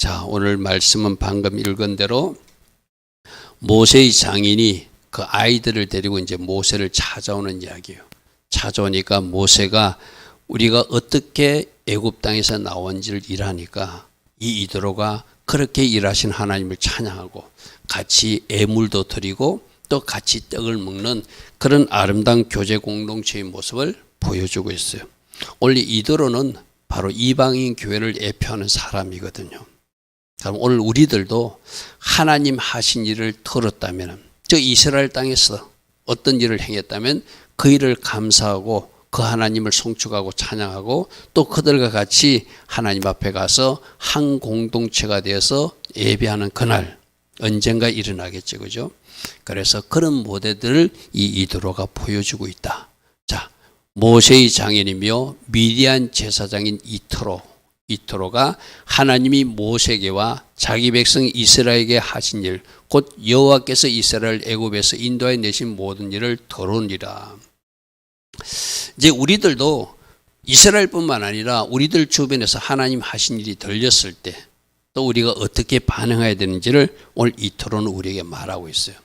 자, 오늘 말씀은 방금 읽은 대로 모세의 장인이 그 아이들을 데리고 이제 모세를 찾아오는 이야기예요. 찾아오니까 모세가 우리가 어떻게 애굽 땅에서 나온지를 일하니까 이 이드로가 그렇게 일하신 하나님을 찬양하고 같이 애물도 드리고 또 같이 떡을 먹는 그런 아름다운 교제 공동체의 모습을 보여주고 있어요. 원래 이드로는 바로 이방인 교회를 예표하는 사람이거든요. 그럼 오늘 우리들도 하나님 하신 일을 들었다면, 저 이스라엘 땅에서 어떤 일을 행했다면 그 일을 감사하고 그 하나님을 송축하고 찬양하고 또 그들과 같이 하나님 앞에 가서 한 공동체가 되어서 예배하는 그날 언젠가 일어나겠죠, 그죠? 그래서 그런 모델들을 이 이드로가 보여주고 있다. 자, 모세의 장인이며 미디안 제사장인 이트로가 하나님이 모세에게와 자기 백성 이스라엘에게 하신 일, 곧 여호와께서 이스라엘 애굽에서 인도해 내신 모든 일을 들으니라. 이제 우리들도 이스라엘뿐만 아니라 우리들 주변에서 하나님 하신 일이 들렸을 때 또 우리가 어떻게 반응해야 되는지를 오늘 이트로는 우리에게 말하고 있어요.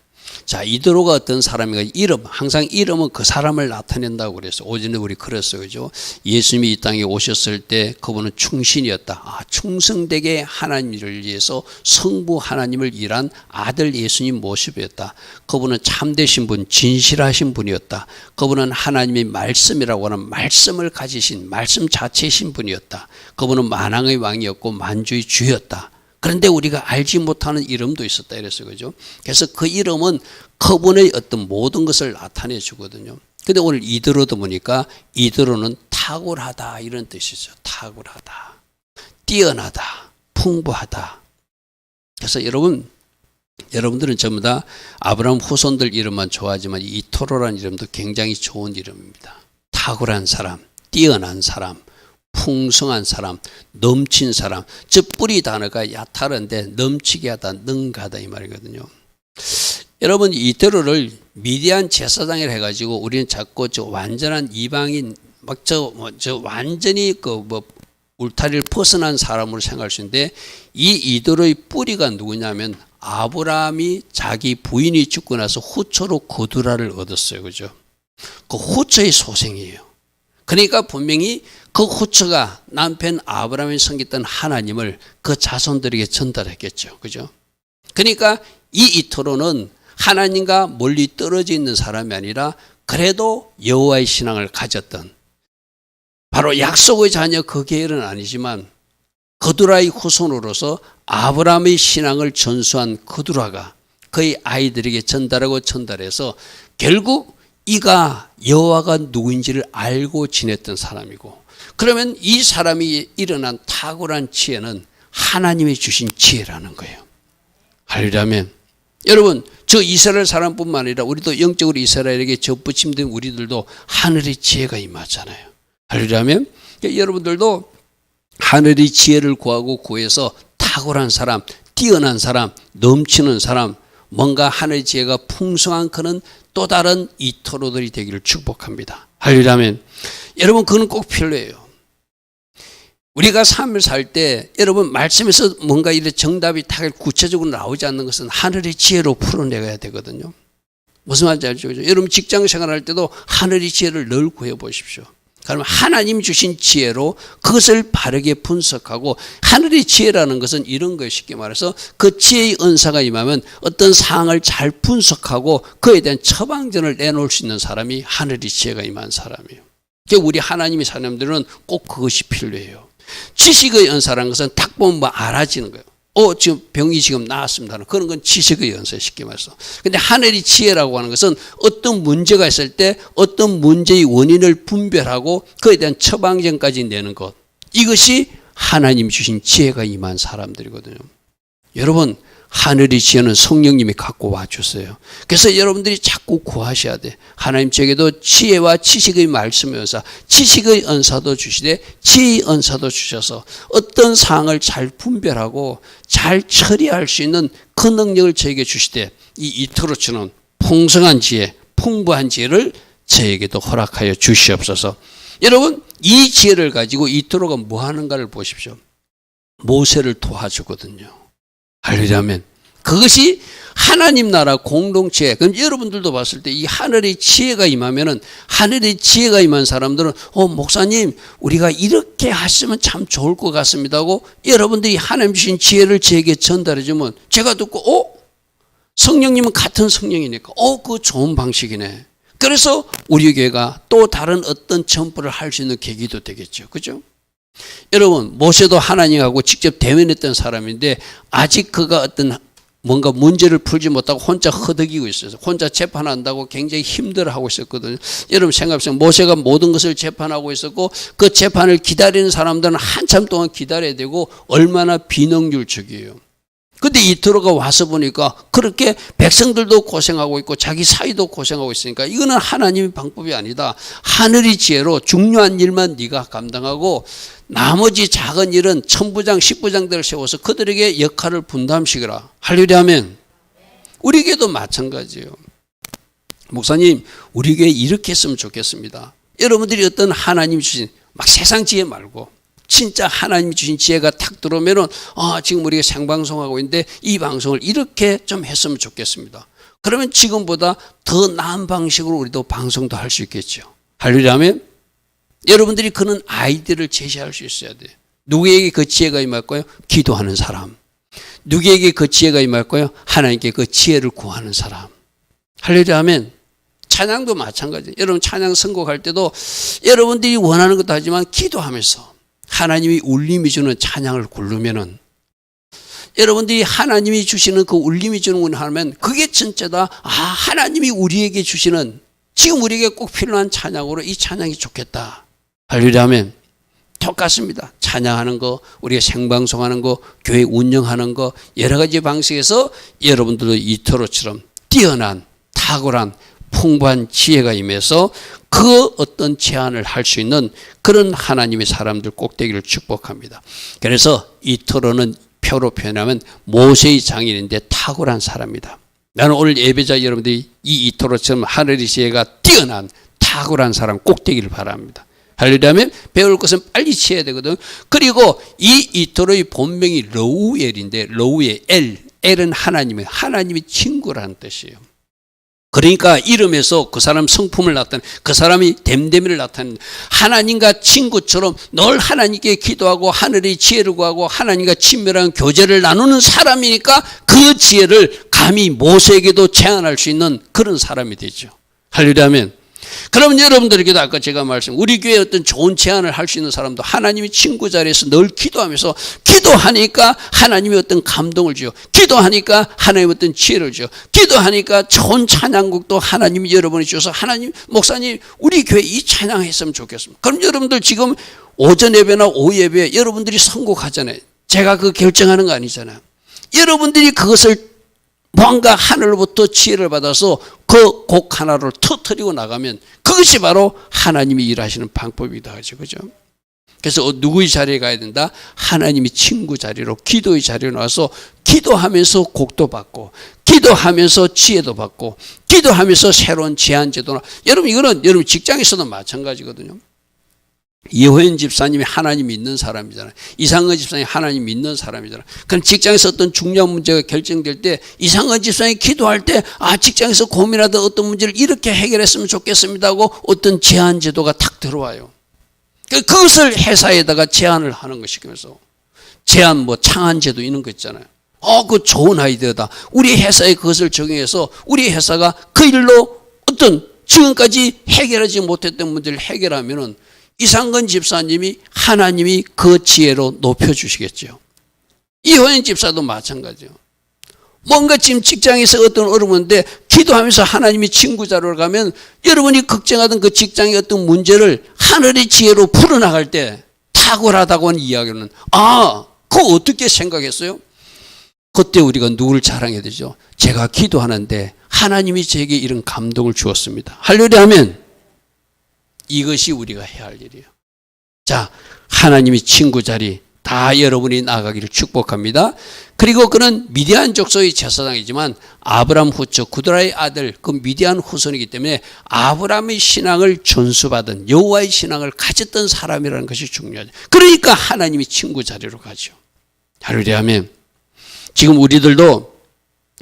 자, 이드로가 어떤 사람인가? 항상 이름은 그 사람을 나타낸다고 그랬어요. 오전에 우리 그랬어요, 그죠? 예수님이 이 땅에 오셨을 때 그분은 충신이었다. 충성되게 하나님을 위해서 성부 하나님을 일한 아들 예수님 모습이었다. 그분은 참되신 분, 진실하신 분이었다. 그분은 하나님의 말씀이라고 하는 말씀을 가지신 말씀 자체이신 분이었다. 그분은 만왕의 왕이었고 만주의 주였다. 그런데 우리가 알지 못하는 이름도 있었다 이랬어요, 그죠? 그래서 그 이름은 그분의 어떤 모든 것을 나타내 주거든요. 근데 오늘 이드로도 보니까 이드로는 탁월하다 이런 뜻이죠. 탁월하다, 뛰어나다, 풍부하다. 그래서 여러분들은 전부 다 아브라함 후손들 이름만 좋아하지만 이토로라는 이름도 굉장히 좋은 이름입니다. 탁월한 사람, 뛰어난 사람, 풍성한 사람, 넘친 사람. 즉 뿌리 단어가 야타른데 넘치게 하다, 능가하다 이 말이거든요. 여러분, 이드로를 미디안 제사장이라 해가지고 우리는 자꾸 저 완전한 이방인 완전히 울타리를 벗어난 사람으로 생각할 수 있는데, 이 이드로의 뿌리가 누구냐면 아브라함이 자기 부인이 죽고 나서 후초로 거두라를 얻었어요, 그죠? 그 후초의 소생이에요. 그러니까 분명히 그 후처가 남편 아브라함이 섬겼던 하나님을 그 자손들에게 전달했겠죠, 그죠? 그러니까 이 이토로는 하나님과 멀리 떨어져 있는 사람이 아니라 그래도 여호와의 신앙을 가졌던, 바로 약속의 자녀 그 계열은 아니지만 거두라의 후손으로서 아브라함의 신앙을 전수한 거두라가 그의 아이들에게 전달해서 결국 이가 여호와가 누구인지를 알고 지냈던 사람이고, 그러면 이 사람이 일어난 탁월한 지혜는 하나님이 주신 지혜라는 거예요. 할렐루야면 여러분, 저 이스라엘 사람뿐만 아니라 우리도 영적으로 이스라엘에게 접붙임된 우리들도 하늘의 지혜가 임하잖아요. 할렐루야면 여러분들도 하늘의 지혜를 구하고 구해서 탁월한 사람, 뛰어난 사람, 넘치는 사람, 뭔가 하늘의 지혜가 풍성한 그는 또 다른 이토로들이 되기를 축복합니다. 할렐루야면 여러분, 그건 꼭 필요해요. 우리가 삶을 살 때 여러분 말씀에서 뭔가 이래 정답이 딱 구체적으로 나오지 않는 것은 하늘의 지혜로 풀어내야 되거든요. 무슨 말인지 알죠? 여러분 직장 생활할 때도 하늘의 지혜를 늘 구해 보십시오. 그러면 하나님 주신 지혜로 그것을 바르게 분석하고, 하늘의 지혜라는 것은 이런 거예요. 쉽게 말해서 그 지혜의 은사가 임하면 어떤 상황을 잘 분석하고 그에 대한 처방전을 내놓을 수 있는 사람이 하늘의 지혜가 임한 사람이에요. 우리 하나님의 사람들은 꼭 그것이 필요해요. 지식의 은사라는 것은 딱 보면 알아지는 거예요. 지금 병이 지금 나았습니다. 그런 건 지식의 연세 쉽게 말해서. 근데 하늘의 지혜라고 하는 것은 어떤 문제가 있을 때 어떤 문제의 원인을 분별하고 그에 대한 처방전까지 내는 것. 이것이 하나님 주신 지혜가 임한 사람들이거든요. 여러분, 하늘의 지혜는 성령님이 갖고 와주세요. 그래서 여러분들이 자꾸 구하셔야 돼. 하나님 저에게도 지혜와 지식의 말씀의 은사, 지식의 은사도 주시되 지혜의 은사도 주셔서 어떤 상황을 잘 분별하고 잘 처리할 수 있는 그 능력을 저에게 주시되, 이 이토로처럼 풍성한 지혜, 풍부한 지혜를 저에게도 허락하여 주시옵소서. 여러분, 이 지혜를 가지고 이토로가 뭐 하는가를 보십시오. 모세를 도와주거든요. 할렐루야면 그것이 하나님 나라 공동체. 그럼 여러분들도 봤을 때 이 하늘의 지혜가 임하면은 하늘의 지혜가 임한 사람들은 목사님 우리가 이렇게 하시면 참 좋을 것 같습니다 하고 여러분들이 하나님 주신 지혜를 제게 전달해 주면 제가 듣고 성령님은 같은 성령이니까 그거 좋은 방식이네. 그래서 우리 교회가 또 다른 어떤 점프를 할 수 있는 계기도 되겠죠. 그죠? 여러분 모세도 하나님하고 직접 대면했던 사람인데 아직 그가 어떤 뭔가 문제를 풀지 못하고 혼자 허덕이고 있어요. 혼자 재판한다고 굉장히 힘들어하고 있었거든요. 여러분 생각해보세요. 모세가 모든 것을 재판하고 있었고 그 재판을 기다리는 사람들은 한참 동안 기다려야 되고 얼마나 비능률적이에요. 근데 이토로가 와서 보니까 그렇게 백성들도 고생하고 있고 자기 사이도 고생하고 있으니까 이거는 하나님의 방법이 아니다. 하늘의 지혜로 중요한 일만 네가 감당하고 나머지 작은 일은 천부장, 십부장들을 세워서 그들에게 역할을 분담시키라. 할렐루야 하면 우리 교회도 마찬가지예요. 목사님 우리 교회 이렇게 했으면 좋겠습니다. 여러분들이 어떤 하나님 주신 막 세상 지혜 말고 진짜 하나님이 주신 지혜가 탁 들어오면은 지금 우리가 생방송하고 있는데 이 방송을 이렇게 좀 했으면 좋겠습니다. 그러면 지금보다 더 나은 방식으로 우리도 방송도 할 수 있겠죠. 할렐루야 하면 여러분들이 그런 아이디어를 제시할 수 있어야 돼요. 누구에게 그 지혜가 임할까요? 기도하는 사람. 누구에게 그 지혜가 임할까요? 하나님께 그 지혜를 구하는 사람. 할렐루야 하면 찬양도 마찬가지예요. 여러분 찬양 선곡할 때도 여러분들이 원하는 것도 하지만 기도하면서 하나님이 울림이 주는 찬양을 고르면은 여러분들이 하나님이 주시는 그 울림이 주는 걸 하면 그게 진짜다. 하나님이 우리에게 주시는 지금 우리에게 꼭 필요한 찬양으로 이 찬양이 좋겠다. 할렐루야 하면 똑같습니다. 찬양하는 거, 우리가 생방송하는 거, 교회 운영하는 거 여러 가지 방식에서 여러분들도 이토로처럼 뛰어난 탁월한 풍부한 지혜가 임해서 그 어떤 제안을 할 수 있는 그런 하나님의 사람들 꼭 되기를 축복합니다. 그래서 이토로는 표로 표현하면 모세의 장인인데 탁월한 사람이다. 나는 오늘 예배자 여러분들이 이 이토로처럼 하늘의 지혜가 뛰어난 탁월한 사람 꼭 되기를 바랍니다. 할렐루야 하면 배울 것은 빨리 치어야 되거든. 그리고 이 이토로의 본명이 러우엘인데 러우엘, 엘은 하나님의 친구라는 뜻이에요. 그러니까 이름에서 그 사람 성품을 나타내는 그 사람이 됨됨이를 나타내는 하나님과 친구처럼 늘 하나님께 기도하고 하늘의 지혜를 구하고 하나님과 친밀한 교제를 나누는 사람이니까 그 지혜를 감히 모세에게도 제안할 수 있는 그런 사람이 되죠. 할렐루야 하면 그러면 여러분들에게도 아까 제가 우리 교회에 어떤 좋은 제안을 할 수 있는 사람도 하나님의 친구 자리에서 늘 기도하면서 기도하니까 하나님이 어떤 감동을 주요. 기도하니까 하나님이 어떤 지혜를 주요. 기도하니까 좋은 찬양곡도 하나님이 여러분이 주셔서 하나님 목사님 우리 교회 이 찬양했으면 좋겠습니다. 그럼 여러분들 지금 오전 예배나 오후 예배 여러분들이 선곡하잖아요. 제가 그 결정하는 거 아니잖아요. 여러분들이 그것을 뭔가 하늘로부터 지혜를 받아서 그 곡 하나를 터뜨리고 나가면 그것이 바로 하나님이 일하시는 방법이다 하죠. 그죠? 그래서 누구의 자리에 가야 된다? 하나님의 친구 자리로 기도의 자리로 나와서 기도하면서 곡도 받고 기도하면서 지혜도 받고 기도하면서 새로운 제안 제도나 여러분 이거는 여러분 직장에서도 마찬가지거든요. 예호연 집사님이 하나님 믿는 사람이잖아요. 이상은 집사님이 하나님 믿는 사람이잖아요. 그럼 직장에서 어떤 중요한 문제가 결정될 때 이상은 집사님이 기도할 때 직장에서 고민하던 어떤 문제를 이렇게 해결했으면 좋겠습니다 하고 어떤 제안 제도가 탁 들어와요. 그것을 회사에다가 제안을 하는 것이면서 제안 창안 제도 이런 거 있잖아요. 그 좋은 아이디어다. 우리 회사에 그것을 적용해서 우리 회사가 그 일로 어떤 지금까지 해결하지 못했던 문제를 해결하면은 이상건 집사님이 하나님이 그 지혜로 높여주시겠죠. 이호연 집사도 마찬가지요. 뭔가 지금 직장에서 어떤 어려운데 기도하면서 하나님이 친구 자리로 가면 여러분이 걱정하던 그 직장의 어떤 문제를 하늘의 지혜로 풀어나갈 때 탁월하다고 하는 이야기는 그거 어떻게 생각했어요? 그때 우리가 누구를 자랑해야 되죠? 제가 기도하는데 하나님이 제게 이런 감동을 주었습니다. 할렐루야 하면 이것이 우리가 해야 할 일이에요. 자, 하나님의 친구 자리 다 여러분이 나가기를 축복합니다. 그리고 그는 미디안 족속의 제사장이지만 아브람 후처 구드라의 아들 그 미디안 후손이기 때문에 아브람의 신앙을 전수받은 여호와의 신앙을 가졌던 사람이라는 것이 중요하죠. 그러니까 하나님이 친구 자리로 가죠. 할렐루야 하면 지금 우리들도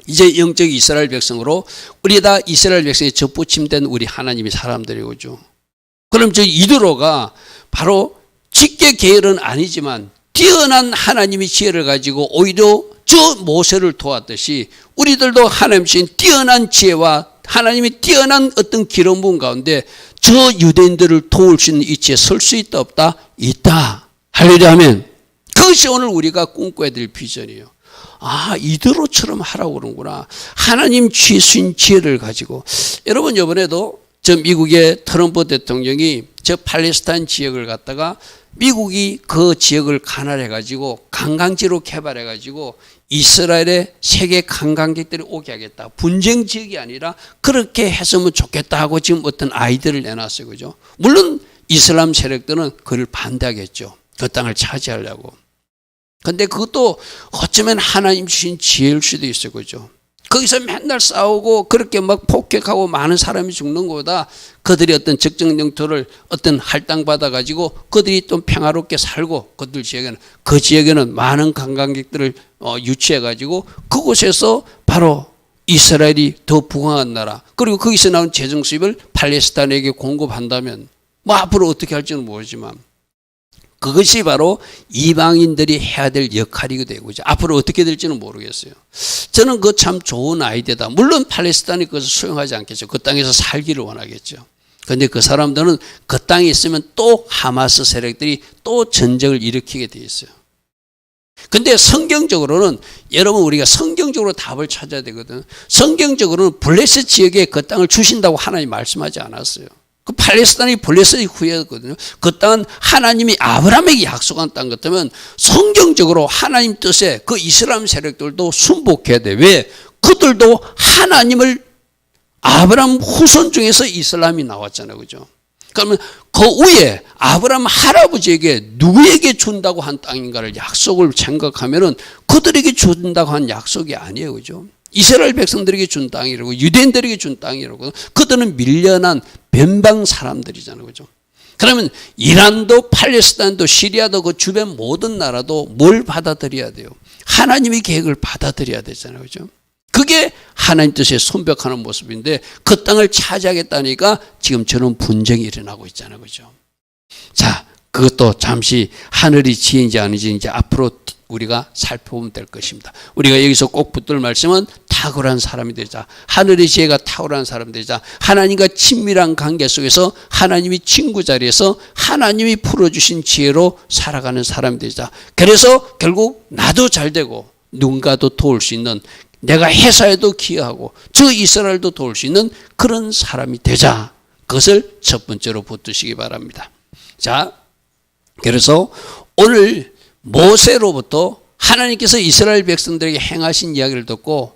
이제 영적 이스라엘 백성으로 우리 다 이스라엘 백성에 접붙임된 우리 하나님의 사람들이죠. 그럼 저 이드로가 바로 직계 계열은 아니지만 뛰어난 하나님의 지혜를 가지고 오히려 저 모세를 도왔듯이 우리들도 하나님 주신 뛰어난 지혜와 하나님이 뛰어난 어떤 기름 부음 가운데 저 유대인들을 도울 수 있는 위치에 설 수 있다 없다? 있다. 할렐루야 하면 그것이 오늘 우리가 꿈꿔야 될 비전이에요. 아, 이드로처럼 하라고 그러는구나. 하나님 주신 지혜를 가지고. 여러분 이번에도 저 미국의 트럼프 대통령이 저 팔레스타인 지역을 갖다가 미국이 그 지역을 관할해 가지고 관광지로 개발해 가지고 이스라엘의 세계 관광객들이 오게 하겠다. 분쟁 지역이 아니라 그렇게 했으면 좋겠다 하고 지금 어떤 아이디어를 내놨어요. 그죠? 물론 이슬람 세력들은 그를 반대하겠죠. 그 땅을 차지하려고. 근데 그것도 어쩌면 하나님 주신 지혜일 수도 있어요. 그죠? 거기서 맨날 싸우고 그렇게 막 폭격하고 많은 사람이 죽는 것보다 그들이 어떤 적정 영토를 어떤 할당받아 가지고 그들이 좀 평화롭게 살고 그들 지역에는 그 지역에는 많은 관광객들을 유치해 가지고 그곳에서 바로 이스라엘이 더 부강한 나라 그리고 거기서 나온 재정 수입을 팔레스타인에게 공급한다면 뭐 앞으로 어떻게 할지는 모르지만 그것이 바로 이방인들이 해야 될 역할이거든요. 앞으로 어떻게 될지는 모르겠어요. 저는 그거 참 좋은 아이디어다. 물론 팔레스타인이 그것을 수용하지 않겠죠. 그 땅에서 살기를 원하겠죠. 그런데 그 사람들은 그 땅에 있으면 또 하마스 세력들이 또 전쟁을 일으키게 돼 있어요. 근데 성경적으로는 여러분 우리가 성경적으로 답을 찾아야 되거든. 성경적으로는 블레셋 지역에 그 땅을 주신다고 하나님 말씀하지 않았어요. 그 팔레스타인이 블레셋이 후예였거든요. 그 땅은 하나님이 아브라함에게 약속한 땅 같으면 성경적으로 하나님 뜻에 그 이슬람 세력들도 순복해야 돼. 왜? 그들도 하나님을 아브라함 후손 중에서 이슬람이 나왔잖아요. 그죠? 그러면 그 위에 아브라함 할아버지에게 누구에게 준다고 한 땅인가를 약속을 생각하면은 그들에게 준다고 한 약속이 아니에요. 그죠? 이스라엘 백성들에게 준 땅이라고 유대인들에게 준 땅이라고 그들은 밀려난 변방 사람들이잖아요. 그죠? 그러면 이란도 팔레스타인도 시리아도 그 주변 모든 나라도 뭘 받아들여야 돼요? 하나님의 계획을 받아들여야 되잖아요. 그죠? 그게 하나님 뜻에 손벽하는 모습인데 그 땅을 차지하겠다니까 지금 저런 분쟁이 일어나고 있잖아요. 그죠? 자, 그것도 잠시 하늘이 지혜인지 아닌지 이제 앞으로 우리가 살펴보면 될 것입니다. 우리가 여기서 꼭 붙들 말씀은 탁월한 사람이 되자. 하늘의 지혜가 탁월한 사람이 되자. 하나님과 친밀한 관계 속에서 하나님이 친구 자리에서 하나님이 풀어주신 지혜로 살아가는 사람이 되자. 그래서 결국 나도 잘 되고 누군가도 도울 수 있는 내가 회사에도 기여하고 저 이스라엘도 도울 수 있는 그런 사람이 되자. 그것을 첫 번째로 붙드시기 바랍니다. 자, 그래서 오늘 모세로부터 하나님께서 이스라엘 백성들에게 행하신 이야기를 듣고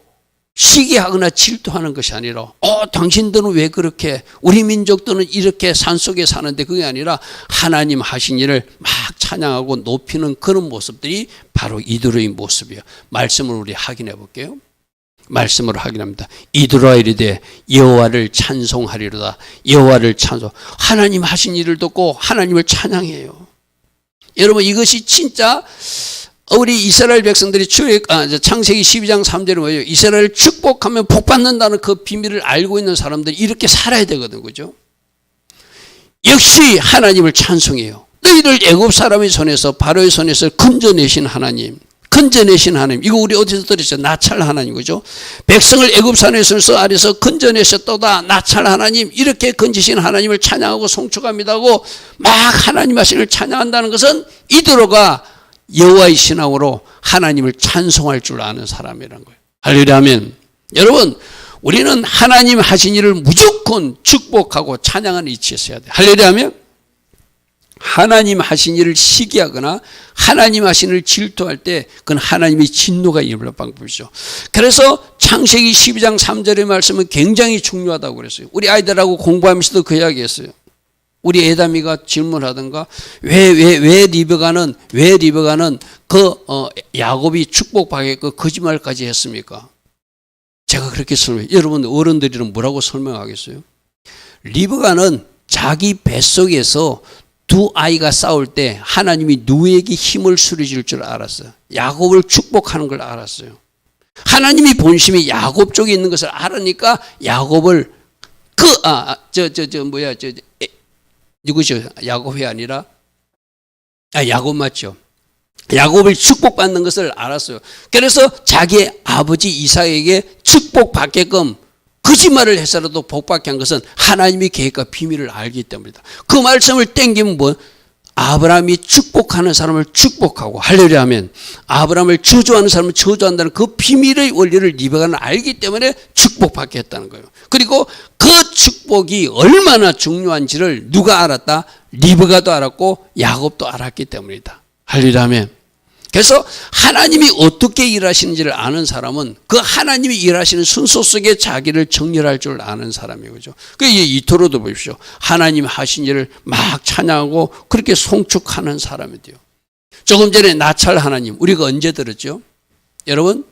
시기하거나 질투하는 것이 아니라 당신들은 왜 그렇게 우리 민족들은 이렇게 산속에 사는데 그게 아니라 하나님 하신 일을 막 찬양하고 높이는 그런 모습들이 바로 이드로의 모습이에요. 말씀을 우리 확인해 볼게요. 말씀으로 확인합니다. 이드로가 이르되 여호와를 찬송하리로다. 여호와를 찬송. 하나님 하신 일을 듣고 하나님을 찬양해요. 여러분 이것이 진짜 우리 이스라엘 백성들이 창세기 12장 3절에 뭐예요? 이스라엘을 축복하면 복 받는다는 그 비밀을 알고 있는 사람들이 이렇게 살아야 되거든. 그죠? 역시 하나님을 찬송해요. 너희를 애굽 사람의 손에서 바로의 손에서 건져내신 하나님. 건져내신 하나님. 이거 우리 어디서 들었어요? 나찰 하나님. 그죠? 백성을 애굽 산에서 아래서 건져내셨도다. 나찰 하나님. 이렇게 건지신 하나님을 찬양하고 송축합니다 하고 막 하나님 하신을 찬양한다는 것은 이드로가 여호와의 신앙으로 하나님을 찬송할 줄 아는 사람이라는 거예요. 할렐루야 하면 여러분 우리는 하나님 하신 일을 무조건 축복하고 찬양하는 위치에 서야 돼요. 할렐루야 하면 하나님 하신 일을 시기하거나 하나님 하신 일을 질투할 때 그건 하나님의 진노가 일어날 방법이죠. 그래서 창세기 12장 3절의 말씀은 굉장히 중요하다고 그랬어요. 우리 아이들하고 공부하면서도 그 이야기했어요. 우리 에다미가 질문하던가 왜 리브가는 야곱이 축복받겠고 거짓말까지 했습니까? 제가 그렇게 여러분 어른들이는 뭐라고 설명하겠어요? 리브가는 자기 뱃속에서 두 아이가 싸울 때 하나님이 누구에게 힘을 수리줄 줄 알았어요. 야곱을 축복하는 걸 알았어요. 하나님이 본심이 야곱 쪽에 있는 것을 알으니까 야곱을 누구죠? 야곱이 아니라 야곱 맞죠? 야곱을 축복받는 것을 알았어요. 그래서 자기 아버지 이삭에게 축복받게끔 거짓말을 해서라도 복받게 한 것은 하나님의 계획과 비밀을 알기 때문이다. 그 말씀을 땡기면 뭐 아브라함이 축복하는 사람을 축복하고 할렐루야 하면 아브라함을 저주하는 사람을 저주한다는 그 비밀의 원리를 리베가는 알기 때문에 축복받게 했다는 거예요. 그리고 그 축복이 얼마나 중요한지를 누가 알았다? 리베가도 알았고 야곱도 알았기 때문이다. 할렐루야 하면 그래서 하나님이 어떻게 일하시는지를 아는 사람은 그 하나님이 일하시는 순서 속에 자기를 정렬할 줄 아는 사람이에요. 그죠? 이토로도 보십시오. 하나님 하신 일을 막 찬양하고 그렇게 송축하는 사람이 돼요. 조금 전에 나찰 하나님, 우리가 언제 들었죠? 여러분,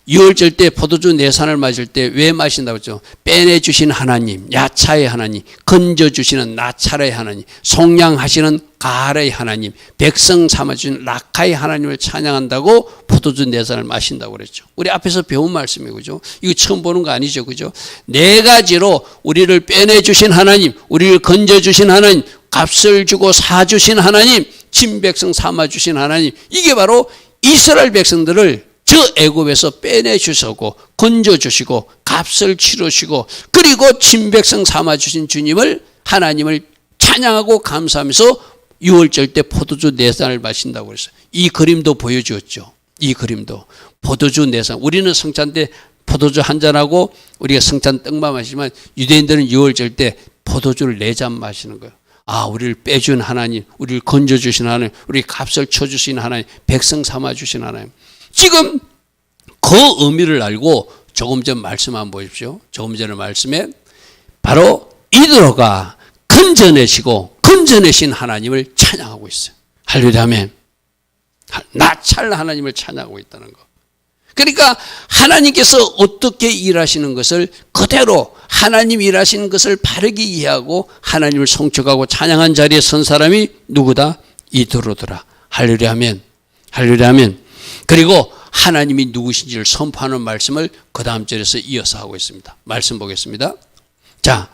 유월절 때 포도주 내산을 마실 때 왜 마신다고 했죠? 빼내주신 하나님, 야차의 하나님, 건져주시는 나찰의 하나님, 속량하시는 가할의 하나님, 백성 삼아주신 라카의 하나님을 찬양한다고 포도주 내산을 마신다고 그랬죠. 우리 앞에서 배운 말씀이고, 그죠? 이거 처음 보는 거 아니죠, 그죠? 네 가지로 우리를 빼내주신 하나님, 우리를 건져주신 하나님, 값을 주고 사주신 하나님, 친백성 삼아주신 하나님, 이게 바로 이스라엘 백성들을 저 애굽에서 빼내주시고 건져주시고 값을 치르시고 그리고 친백성 삼아주신 주님을 하나님을 찬양하고 감사하면서 유월절 때 포도주 내산을 마신다고 그랬어요. 이 그림도 보여주었죠. 이 그림도 포도주 내산. 우리는 성찬 때 포도주 한 잔하고 우리가 성찬 떡만 마시지만 유대인들은 유월절 때 포도주를 4잔 마시는 거예요. 우리를 빼준 하나님, 우리를 건져주신 하나님, 우리 값을 쳐주신 하나님, 백성 삼아주신 하나님. 지금 그 의미를 알고 조금 전 말씀 한번 보십시오. 조금 전의 말씀에 바로 이드로가 건져내신 하나님을 찬양하고 있어요. 할렐루야 아멘. 나찰 하나님을 찬양하고 있다는 거. 그러니까 하나님께서 어떻게 일하시는 것을 그대로 하나님 일하시는 것을 바르게 이해하고 하나님을 송축하고 찬양한 자리에 선 사람이 누구다? 이드로더라. 할렐루야 아멘. 할렐루야 아멘. 그리고 하나님이 누구신지를 선포하는 말씀을 그 다음 절에서 이어서 하고 있습니다. 말씀 보겠습니다. 자,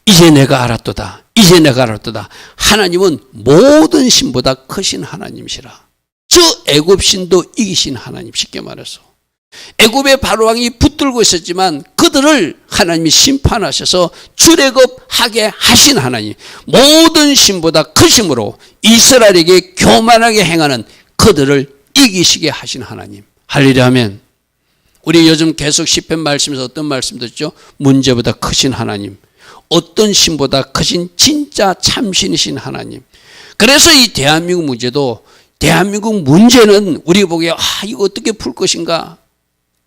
이제 내가 알았도다. 이제 내가 알았도다. 하나님은 모든 신보다 크신 하나님이시라. 저 애굽 신도 이기신 하나님, 쉽게 말해서. 애굽의 바로왕이 붙들고 있었지만 그들을 하나님이 심판하셔서 출애굽하게 하신 하나님, 모든 신보다 크심으로 이스라엘에게 교만하게 행하는 그들을 이기시게 하신 하나님. 할렐루야 아멘. 우리 요즘 계속 시편 말씀에서 어떤 말씀 듣죠? 문제보다 크신 하나님, 어떤 신보다 크신 진짜 참신이신 하나님. 그래서 이 대한민국 문제도, 대한민국 문제는 우리 보기에 이거 어떻게 풀 것인가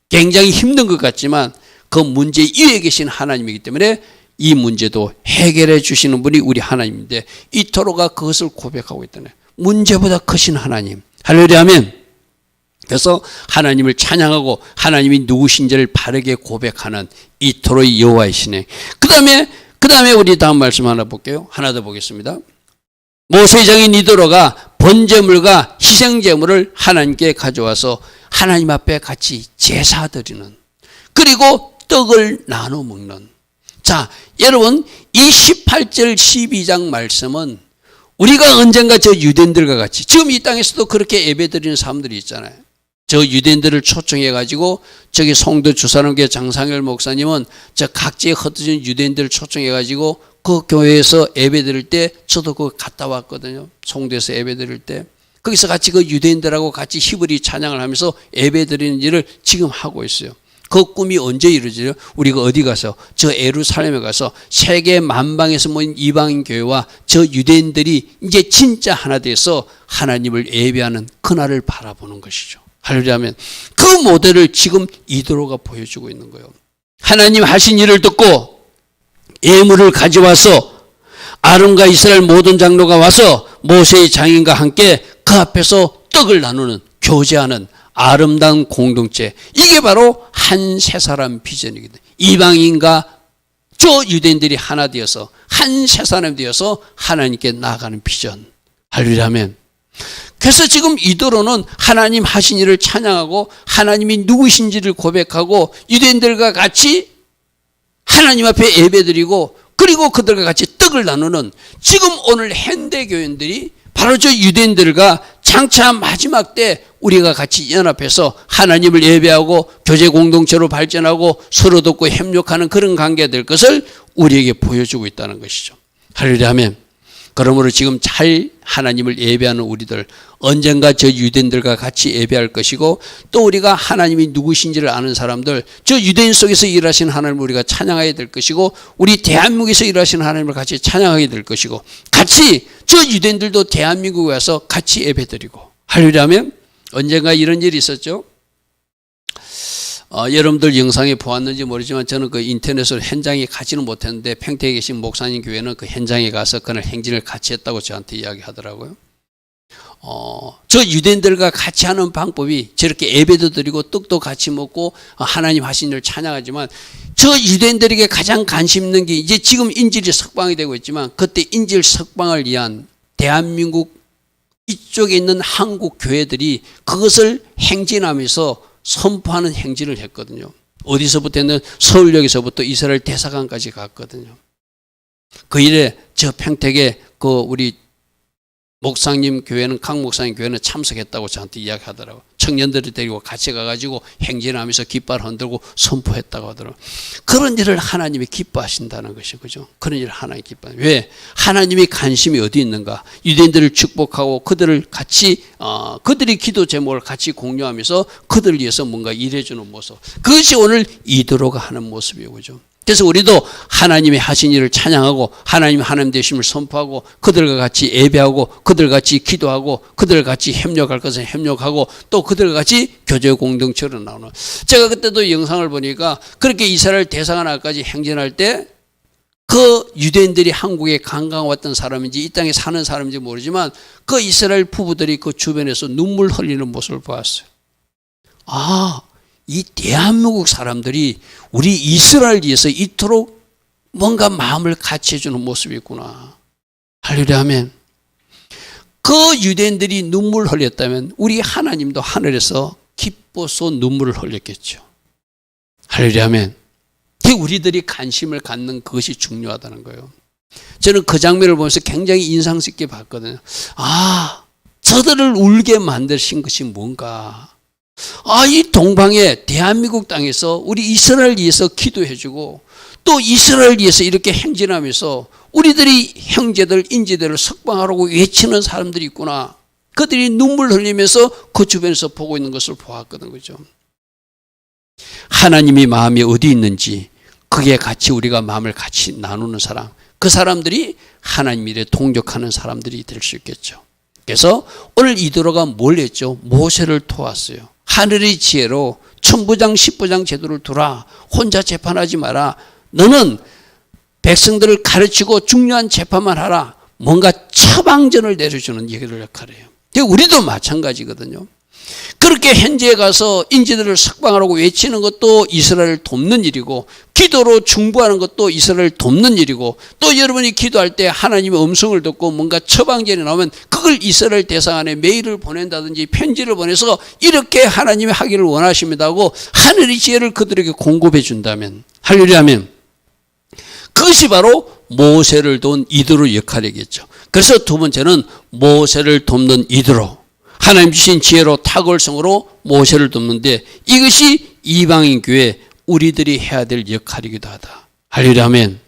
굉장히 힘든 것 같지만 그 문제 위에 계신 하나님이기 때문에 이 문제도 해결해 주시는 분이 우리 하나님인데 이토로가 그것을 고백하고 있다네. 문제보다 크신 하나님. 할렐루야 아멘. 그래서 하나님을 찬양하고 하나님이 누구신지를 바르게 고백하는 이토로의 여호와이시네. 그 다음에 우리 다음 말씀 하나 볼게요. 하나 더 보겠습니다. 모세의 장인 이드로가 번제물과 희생제물을 하나님께 가져와서 하나님 앞에 같이 제사드리는, 그리고 떡을 나눠 먹는. 자, 여러분, 이 18절 12장 말씀은 우리가 언젠가 저 유대인들과 같이 지금 이 땅에서도 그렇게 예배드리는 사람들이 있잖아요. 저 유대인들을 초청해 가지고 저기 송도 주사람교회 장상열 목사님은 저 각지에 흩어진 유대인들을 초청해 가지고 그 교회에서 예배드릴 때 저도 그거 갔다 왔거든요. 송도에서 예배드릴 때 거기서 같이 그 유대인들하고 같이 히브리 찬양을 하면서 예배드리는 일을 지금 하고 있어요. 그 꿈이 언제 이루어져요? 우리가 어디 가서 저 예루살렘에 가서 세계 만방에서 모인 이방인 교회와 저 유대인들이 이제 진짜 하나 돼서 하나님을 예배하는 그날을 바라보는 것이죠. 할렐루야 하면 그 모델을 지금 이드로가 보여주고 있는 거예요. 하나님 하신 일을 듣고 예물을 가져와서 아론과 이스라엘 모든 장로가 와서 모세의 장인과 함께 그 앞에서 떡을 나누는, 교제하는 아름다운 공동체. 이게 바로 한 세 사람 비전이거든요. 이방인과 저 유대인들이 하나 되어서 한 새 사람이 되어서 하나님께 나아가는 비전. 할렐루야면. 그래서 지금 이도로는 하나님 하신 일을 찬양하고 하나님이 누구신지를 고백하고 유대인들과 같이 하나님 앞에 예배드리고 그리고 그들과 같이 떡을 나누는 지금 오늘 현대교인들이 바로 저 유대인들과 장차 마지막 때 우리가 같이 연합해서 하나님을 예배하고 교제 공동체로 발전하고 서로 돕고 협력하는 그런 관계가 될 것을 우리에게 보여주고 있다는 것이죠. 할렐루야 하면 그러므로 지금 잘 하나님을 예배하는 우리들 언젠가 저 유대인들과 같이 예배할 것이고 또 우리가 하나님이 누구신지를 아는 사람들 저 유대인 속에서 일하시는 하나님을 우리가 찬양해야 될 것이고 우리 대한민국에서 일하시는 하나님을 같이 찬양하게 될 것이고 같이 저 유대인들도 대한민국에 와서 같이 예배드리고 할렐루야 하면 언젠가 이런 일이 있었죠. 여러분들 영상에 보았는지 모르지만 저는 그 인터넷으로 현장에 가지는 못했는데 평택에 계신 목사님 교회는 그 현장에 가서 그날 행진을 같이 했다고 저한테 이야기하더라고요. 저 유대인들과 같이 하는 방법이 저렇게 예배도 드리고 떡도 같이 먹고 하나님 하신 일을 찬양하지만 저 유대인들에게 가장 관심 있는 게 이제 지금 인질이 석방이 되고 있지만 그때 인질 석방을 위한 대한민국 이쪽에 있는 한국 교회들이 그것을 행진하면서 선포하는 행진을 했거든요. 어디서부터 했는 서울역에서부터 이스라엘 대사관까지 갔거든요. 그 일에 저 평택에 그 우리 목사님 교회는 강 목사님 교회는 참석했다고 저한테 이야기하더라고요. 청년들을 데리고 같이 가가지고 행진하면서 깃발 흔들고 선포했다고 하더라고요. 그런 일을 하나님이 기뻐하신다는 것이 그죠? 그런 일을 하나님이 기뻐하는. 왜? 하나님이 관심이 어디 있는가? 유대인들을 축복하고 그들을 같이 그들이 기도 제목을 같이 공유하면서 그들을 위해서 뭔가 일해주는 모습. 그것이 오늘 이도로가 하는 모습이에요, 그죠? 그래서 우리도 하나님이 하신 일을 찬양하고 하나님 되심을 선포하고 그들과 같이 예배하고 그들과 같이 기도하고 그들과 같이 협력할 것은 협력하고 또 그들과 같이 교제 공동체로 나오는. 제가 그때도 영상을 보니까 그렇게 이스라엘 대사관까지 행진할 때 그 유대인들이 한국에 관광 왔던 사람인지 이 땅에 사는 사람인지 모르지만 그 이스라엘 부부들이 그 주변에서 눈물 흘리는 모습을 보았어요. 이 대한민국 사람들이 우리 이스라엘 위해서 이토록 뭔가 마음을 같이 해주는 모습이 있구나. 할렐루야 하면 그 유대인들이 눈물 흘렸다면 우리 하나님도 하늘에서 기뻐서 눈물을 흘렸겠죠. 할렐루야 하면 우리들이 관심을 갖는 그것이 중요하다는 거예요. 저는 그 장면을 보면서 굉장히 인상 깊게 봤거든요. 저들을 울게 만드신 것이 뭔가. 이 동방에 대한민국 땅에서 우리 이스라엘 위해서 기도해주고 또 이스라엘 위해서 이렇게 행진하면서 우리들이 형제들, 인지들을 석방하라고 외치는 사람들이 있구나. 그들이 눈물 흘리면서 그 주변에서 보고 있는 것을 보았거든, 그죠? 하나님이 마음이 어디 있는지 그게 같이 우리가 마음을 같이 나누는 사람, 그 사람들이 하나님 일에 동력하는 사람들이 될 수 있겠죠. 그래서 오늘 이도로가 뭘 했죠? 모세를 도왔어요. 하늘의 지혜로 천부장, 십부장 제도를 두라. 혼자 재판하지 마라. 너는 백성들을 가르치고 중요한 재판만 하라. 뭔가 처방전을 내려주는 얘기를 역할해요. 우리도 마찬가지거든요. 그렇게 현지에 가서 인지들을 석방하라고 외치는 것도 이스라엘을 돕는 일이고 기도로 중보하는 것도 이스라엘을 돕는 일이고 또 여러분이 기도할 때 하나님의 음성을 듣고 뭔가 처방전이 나오면 그걸 이스라엘 대사관에 메일을 보낸다든지 편지를 보내서 이렇게 하나님이 하기를 원하십니다 하고 하늘의 지혜를 그들에게 공급해 준다면 할렐루야 하면 그것이 바로 모세를 도운 이도로 역할이겠죠. 그래서 두 번째는 모세를 돕는 이도로 하나님 주신 지혜로 탁월성으로 모세를 돕는데 이것이 이방인 교회 우리들이 해야 될 역할이기도 하다. 할렐루야 아멘.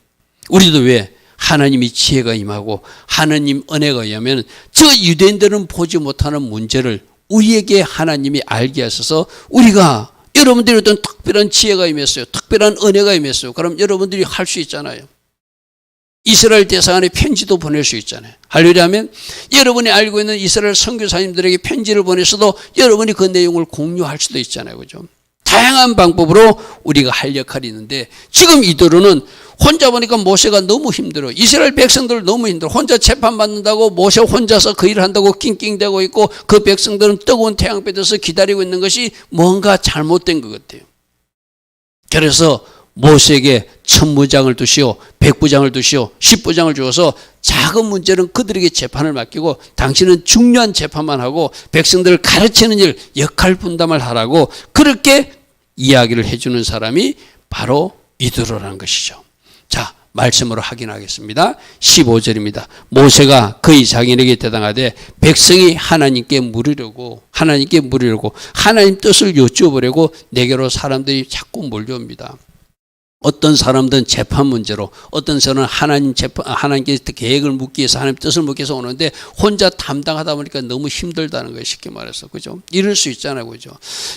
우리도 왜 하나님이 지혜가 임하고 하나님 은혜가 임하면 저 유대인들은 보지 못하는 문제를 우리에게 하나님이 알게 하셔서 우리가 여러분들이 어떤 특별한 지혜가 임했어요. 특별한 은혜가 임했어요. 그럼 여러분들이 할 수 있잖아요. 이스라엘 대사관에 편지도 보낼 수 있잖아요. 할렐루야 하면 여러분이 알고 있는 이스라엘 선교사님들에게 편지를 보내서도 여러분이 그 내용을 공유할 수도 있잖아요. 그죠? 다양한 방법으로 우리가 할 역할이 있는데 지금 이도로는 혼자 보니까 모세가 너무 힘들어. 이스라엘 백성들 너무 힘들어. 혼자 재판받는다고 모세 혼자서 그 일을 한다고 낑낑대고 있고 그 백성들은 뜨거운 태양볕에서 기다리고 있는 것이 뭔가 잘못된 것 같아요. 그래서 모세에게 천부장을 두시오, 백부장을 두시오, 십부장을 주어서 작은 문제는 그들에게 재판을 맡기고 당신은 중요한 재판만 하고 백성들을 가르치는 일, 역할 분담을 하라고 그렇게 이야기를 해주는 사람이 바로 이드로라는 것이죠. 자, 말씀으로 확인하겠습니다. 15절입니다. 모세가 그의 장인에게 대답하되 백성이 하나님께 물으려고 하나님 뜻을 여쭈어보려고 내게로 사람들이 자꾸 몰려옵니다. 어떤 사람들은 재판 문제로, 어떤 사람은 하나님께 계획을 묻기 위해서, 하나님 뜻을 묻기 위해서 오는데 혼자 담당하다 보니까 너무 힘들다는 거예요. 쉽게 말해서. 그죠? 이럴 수 있잖아요. 그죠?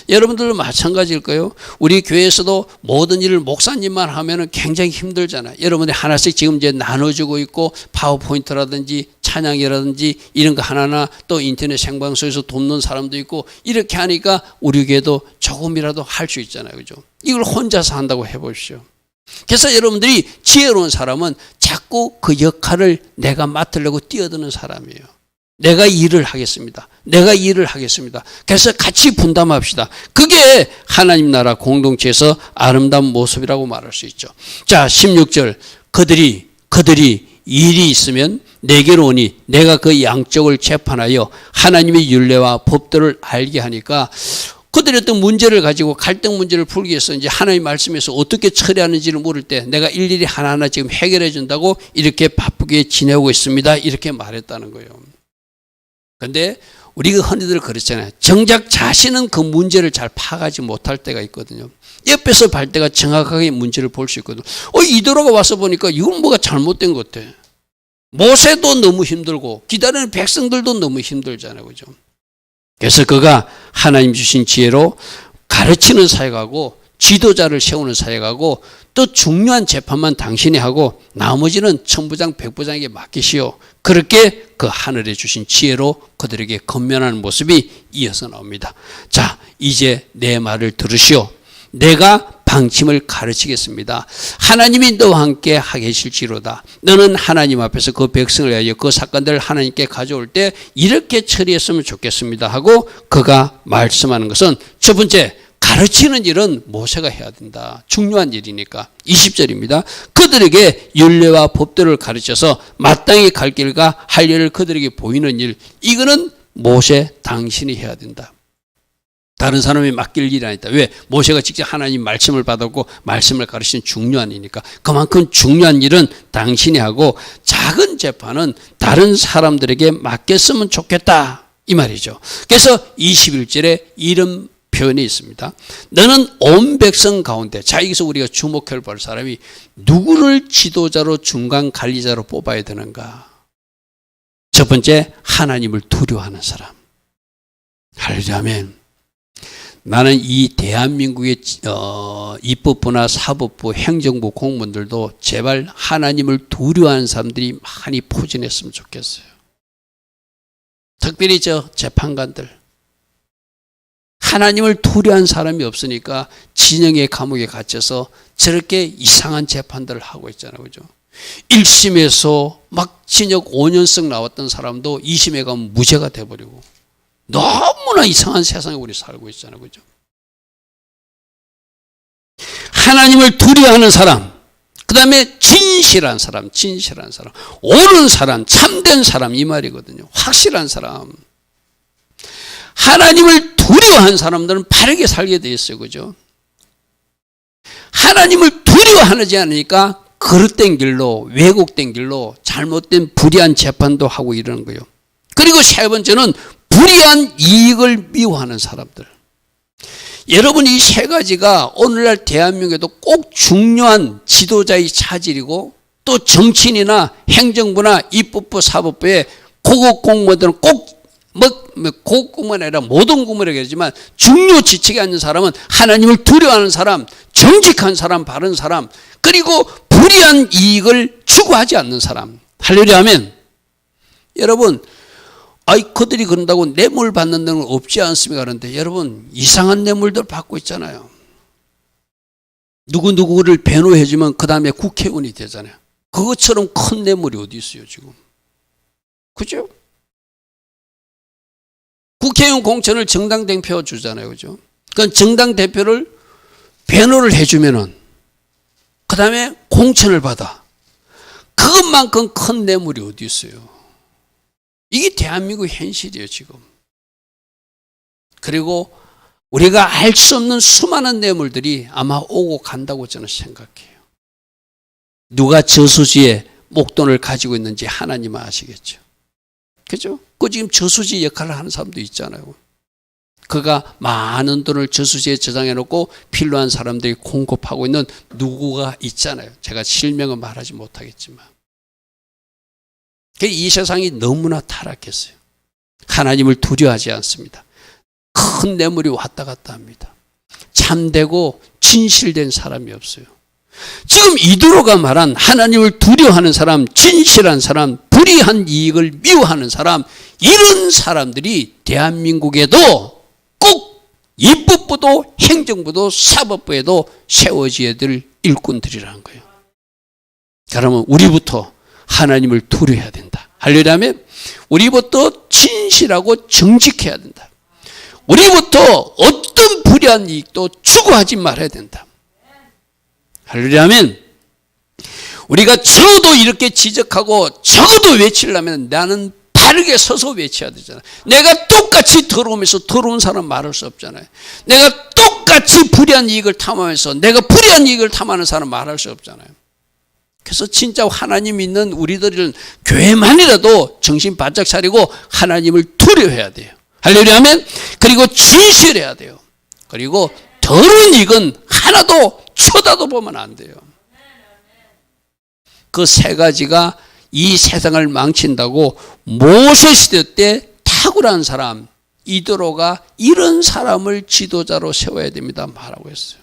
여러분들도 마찬가지일 거예요. 우리 교회에서도 모든 일을 목사님만 하면은 굉장히 힘들잖아요. 여러분들이 하나씩 지금 이제 나눠주고 있고, 파워포인트라든지 찬양이라든지 이런 거 하나하나 또 인터넷 생방송에서 돕는 사람도 있고, 이렇게 하니까 우리 교회도 조금이라도 할 수 있잖아요. 그죠? 이걸 혼자서 한다고 해보십시오. 그래서 여러분들이 지혜로운 사람은 자꾸 그 역할을 내가 맡으려고 뛰어드는 사람이에요. 내가 일을 하겠습니다. 그래서 같이 분담합시다. 그게 하나님 나라 공동체에서 아름다운 모습이라고 말할 수 있죠. 자, 16절. 그들이 일이 있으면 내게로 오니 내가 그 양쪽을 재판하여 하나님의 율례와 법도를 알게 하니까, 그들이 어떤 문제를 가지고 갈등 문제를 풀기 위해서 이제 하나님 말씀에서 어떻게 처리하는지를 물을 때 내가 일일이 하나하나 지금 해결해 준다고 이렇게 바쁘게 지내고 있습니다. 이렇게 말했다는 거예요. 그런데 우리가 흔히들 그렇잖아요. 정작 자신은 그 문제를 잘 파악하지 못할 때가 있거든요. 옆에서 볼 때가 정확하게 문제를 볼 수 있거든요. 이도로가 와서 보니까 이건 뭐가 잘못된 것 같아. 모세도 너무 힘들고 기다리는 백성들도 너무 힘들잖아요. 그죠? 그래서 그가 하나님 주신 지혜로 가르치는 사역하고 지도자를 세우는 사역하고 또 중요한 재판만 당신이 하고 나머지는 천부장 백부장에게 맡기시오. 그렇게 그 하늘에 주신 지혜로 그들에게 건면하는 모습이 이어서 나옵니다. 자, 이제 내 말을 들으시오. 내가 방침을 가르치겠습니다. 하나님이 너와 함께 하계실지로다. 너는 하나님 앞에서 그 백성을 위하여 그 사건들을 하나님께 가져올 때 이렇게 처리했으면 좋겠습니다 하고 그가 말씀하는 것은, 첫 번째, 가르치는 일은 모세가 해야 된다. 중요한 일이니까. 20절입니다. 그들에게 율례와 법도를 가르쳐서 마땅히 갈 길과 할 일을 그들에게 보이는 일, 이거는 모세 당신이 해야 된다. 다른 사람이 맡길 일이 아니다. 왜? 모세가 직접 하나님 말씀을 받았고 말씀을 가르치는 중요한 일이니까. 그만큼 중요한 일은 당신이 하고 작은 재판은 다른 사람들에게 맡겼으면 좋겠다, 이 말이죠. 그래서 21절에 이런 표현이 있습니다. 너는 온 백성 가운데, 자, 여기서 우리가 주목해 볼 사람이 누구를 지도자로 중간 관리자로 뽑아야 되는가? 첫 번째, 하나님을 두려워하는 사람. 할렐루야. 나는 이 대한민국의 입법부나 사법부, 행정부 공무원들도 제발 하나님을 두려워하는 사람들이 많이 포진했으면 좋겠어요. 특별히 재판관들. 하나님을 두려워하는 사람이 없으니까 진영의 감옥에 갇혀서 저렇게 이상한 재판들을 하고 있잖아요. 그죠? 1심에서 막 징역 5년씩 나왔던 사람도 2심에 가면 무죄가 돼버리고, 너무나 이상한 세상에 우리 살고 있잖아요. 그죠? 하나님을 두려워하는 사람, 그 다음에 진실한 사람, 옳은 사람, 참된 사람, 이 말이거든요. 확실한 사람. 하나님을 두려워하는 사람들은 바르게 살게 돼 있어요. 그죠? 하나님을 두려워하지 않으니까 그릇된 길로, 왜곡된 길로 잘못된 불의한 재판도 하고 이러는 거예요. 그리고 세 번째는 불의한 이익을 미워하는 사람들. 여러분, 이 세 가지가 오늘날 대한민국에도 꼭 중요한 지도자의 차질이고, 또 정치인이나 행정부나 입법부, 사법부의 고급 공무원들은 꼭 고급 공무원이 아니라 모든 공무원이라고 하지만 중요 지책에 앉는 사람은 하나님을 두려워하는 사람, 정직한 사람, 바른 사람, 그리고 불의한 이익을 추구하지 않는 사람. 할렐루야 하면, 여러분, 그들이 그런다고 뇌물 받는 데는 없지 않습니까? 그런데 여러분, 이상한 뇌물들 받고 있잖아요. 누구를 변호해주면 그 다음에 국회의원이 되잖아요. 그것처럼 큰 뇌물이 어디 있어요, 지금. 그죠? 국회의원 공천을 정당 대표 주잖아요. 그죠? 그러니까 정당 대표를 변호를 해주면은 그 다음에 공천을 받아. 그것만큼 큰 뇌물이 어디 있어요? 이게 대한민국 현실이에요, 지금. 그리고 우리가 알 수 없는 수많은 뇌물들이 아마 오고 간다고 저는 생각해요. 누가 저수지에 목돈을 가지고 있는지 하나님은 아시겠죠. 그죠? 그 지금 저수지 역할을 하는 사람도 있잖아요. 그가 많은 돈을 저수지에 저장해 놓고 필요한 사람들이 공급하고 있는 누구가 있잖아요. 제가 실명은 말하지 못하겠지만. 이 세상이 너무나 타락했어요. 하나님을 두려워하지 않습니다. 큰 뇌물이 왔다 갔다 합니다. 참되고 진실된 사람이 없어요. 지금 이두로가 말한 하나님을 두려워하는 사람, 진실한 사람, 불의한 이익을 미워하는 사람, 이런 사람들이 대한민국에도 꼭 입법부도 행정부도 사법부에도 세워져야 될 일꾼들이라는 거예요. 그러면 우리부터 하나님을 두려워해야 된다. 하려면 우리부터 진실하고 정직해야 된다. 우리부터 어떤 불의한 이익도 추구하지 말아야 된다. 하려면 우리가 적어도 이렇게 지적하고 적어도 외치려면 나는 바르게 서서 외쳐야 되잖아요. 내가 똑같이 더러우면서 더러운 사람 말할 수 없잖아요. 내가 똑같이 불의한 이익을 탐하면서 내가 불의한 이익을 탐하는 사람 말할 수 없잖아요. 그래서 진짜 하나님 믿는 우리들은 교회만이라도 정신 바짝 차리고 하나님을 두려워해야 돼요. 하려면 그리고 진실해야 돼요. 그리고 더러운 이익은 하나도 쳐다도 보면 안 돼요. 그 세 가지가 이 세상을 망친다고 모세 시대 때 탁월한 사람 이드로가 이런 사람을 지도자로 세워야 됩니다 말하고 했어요.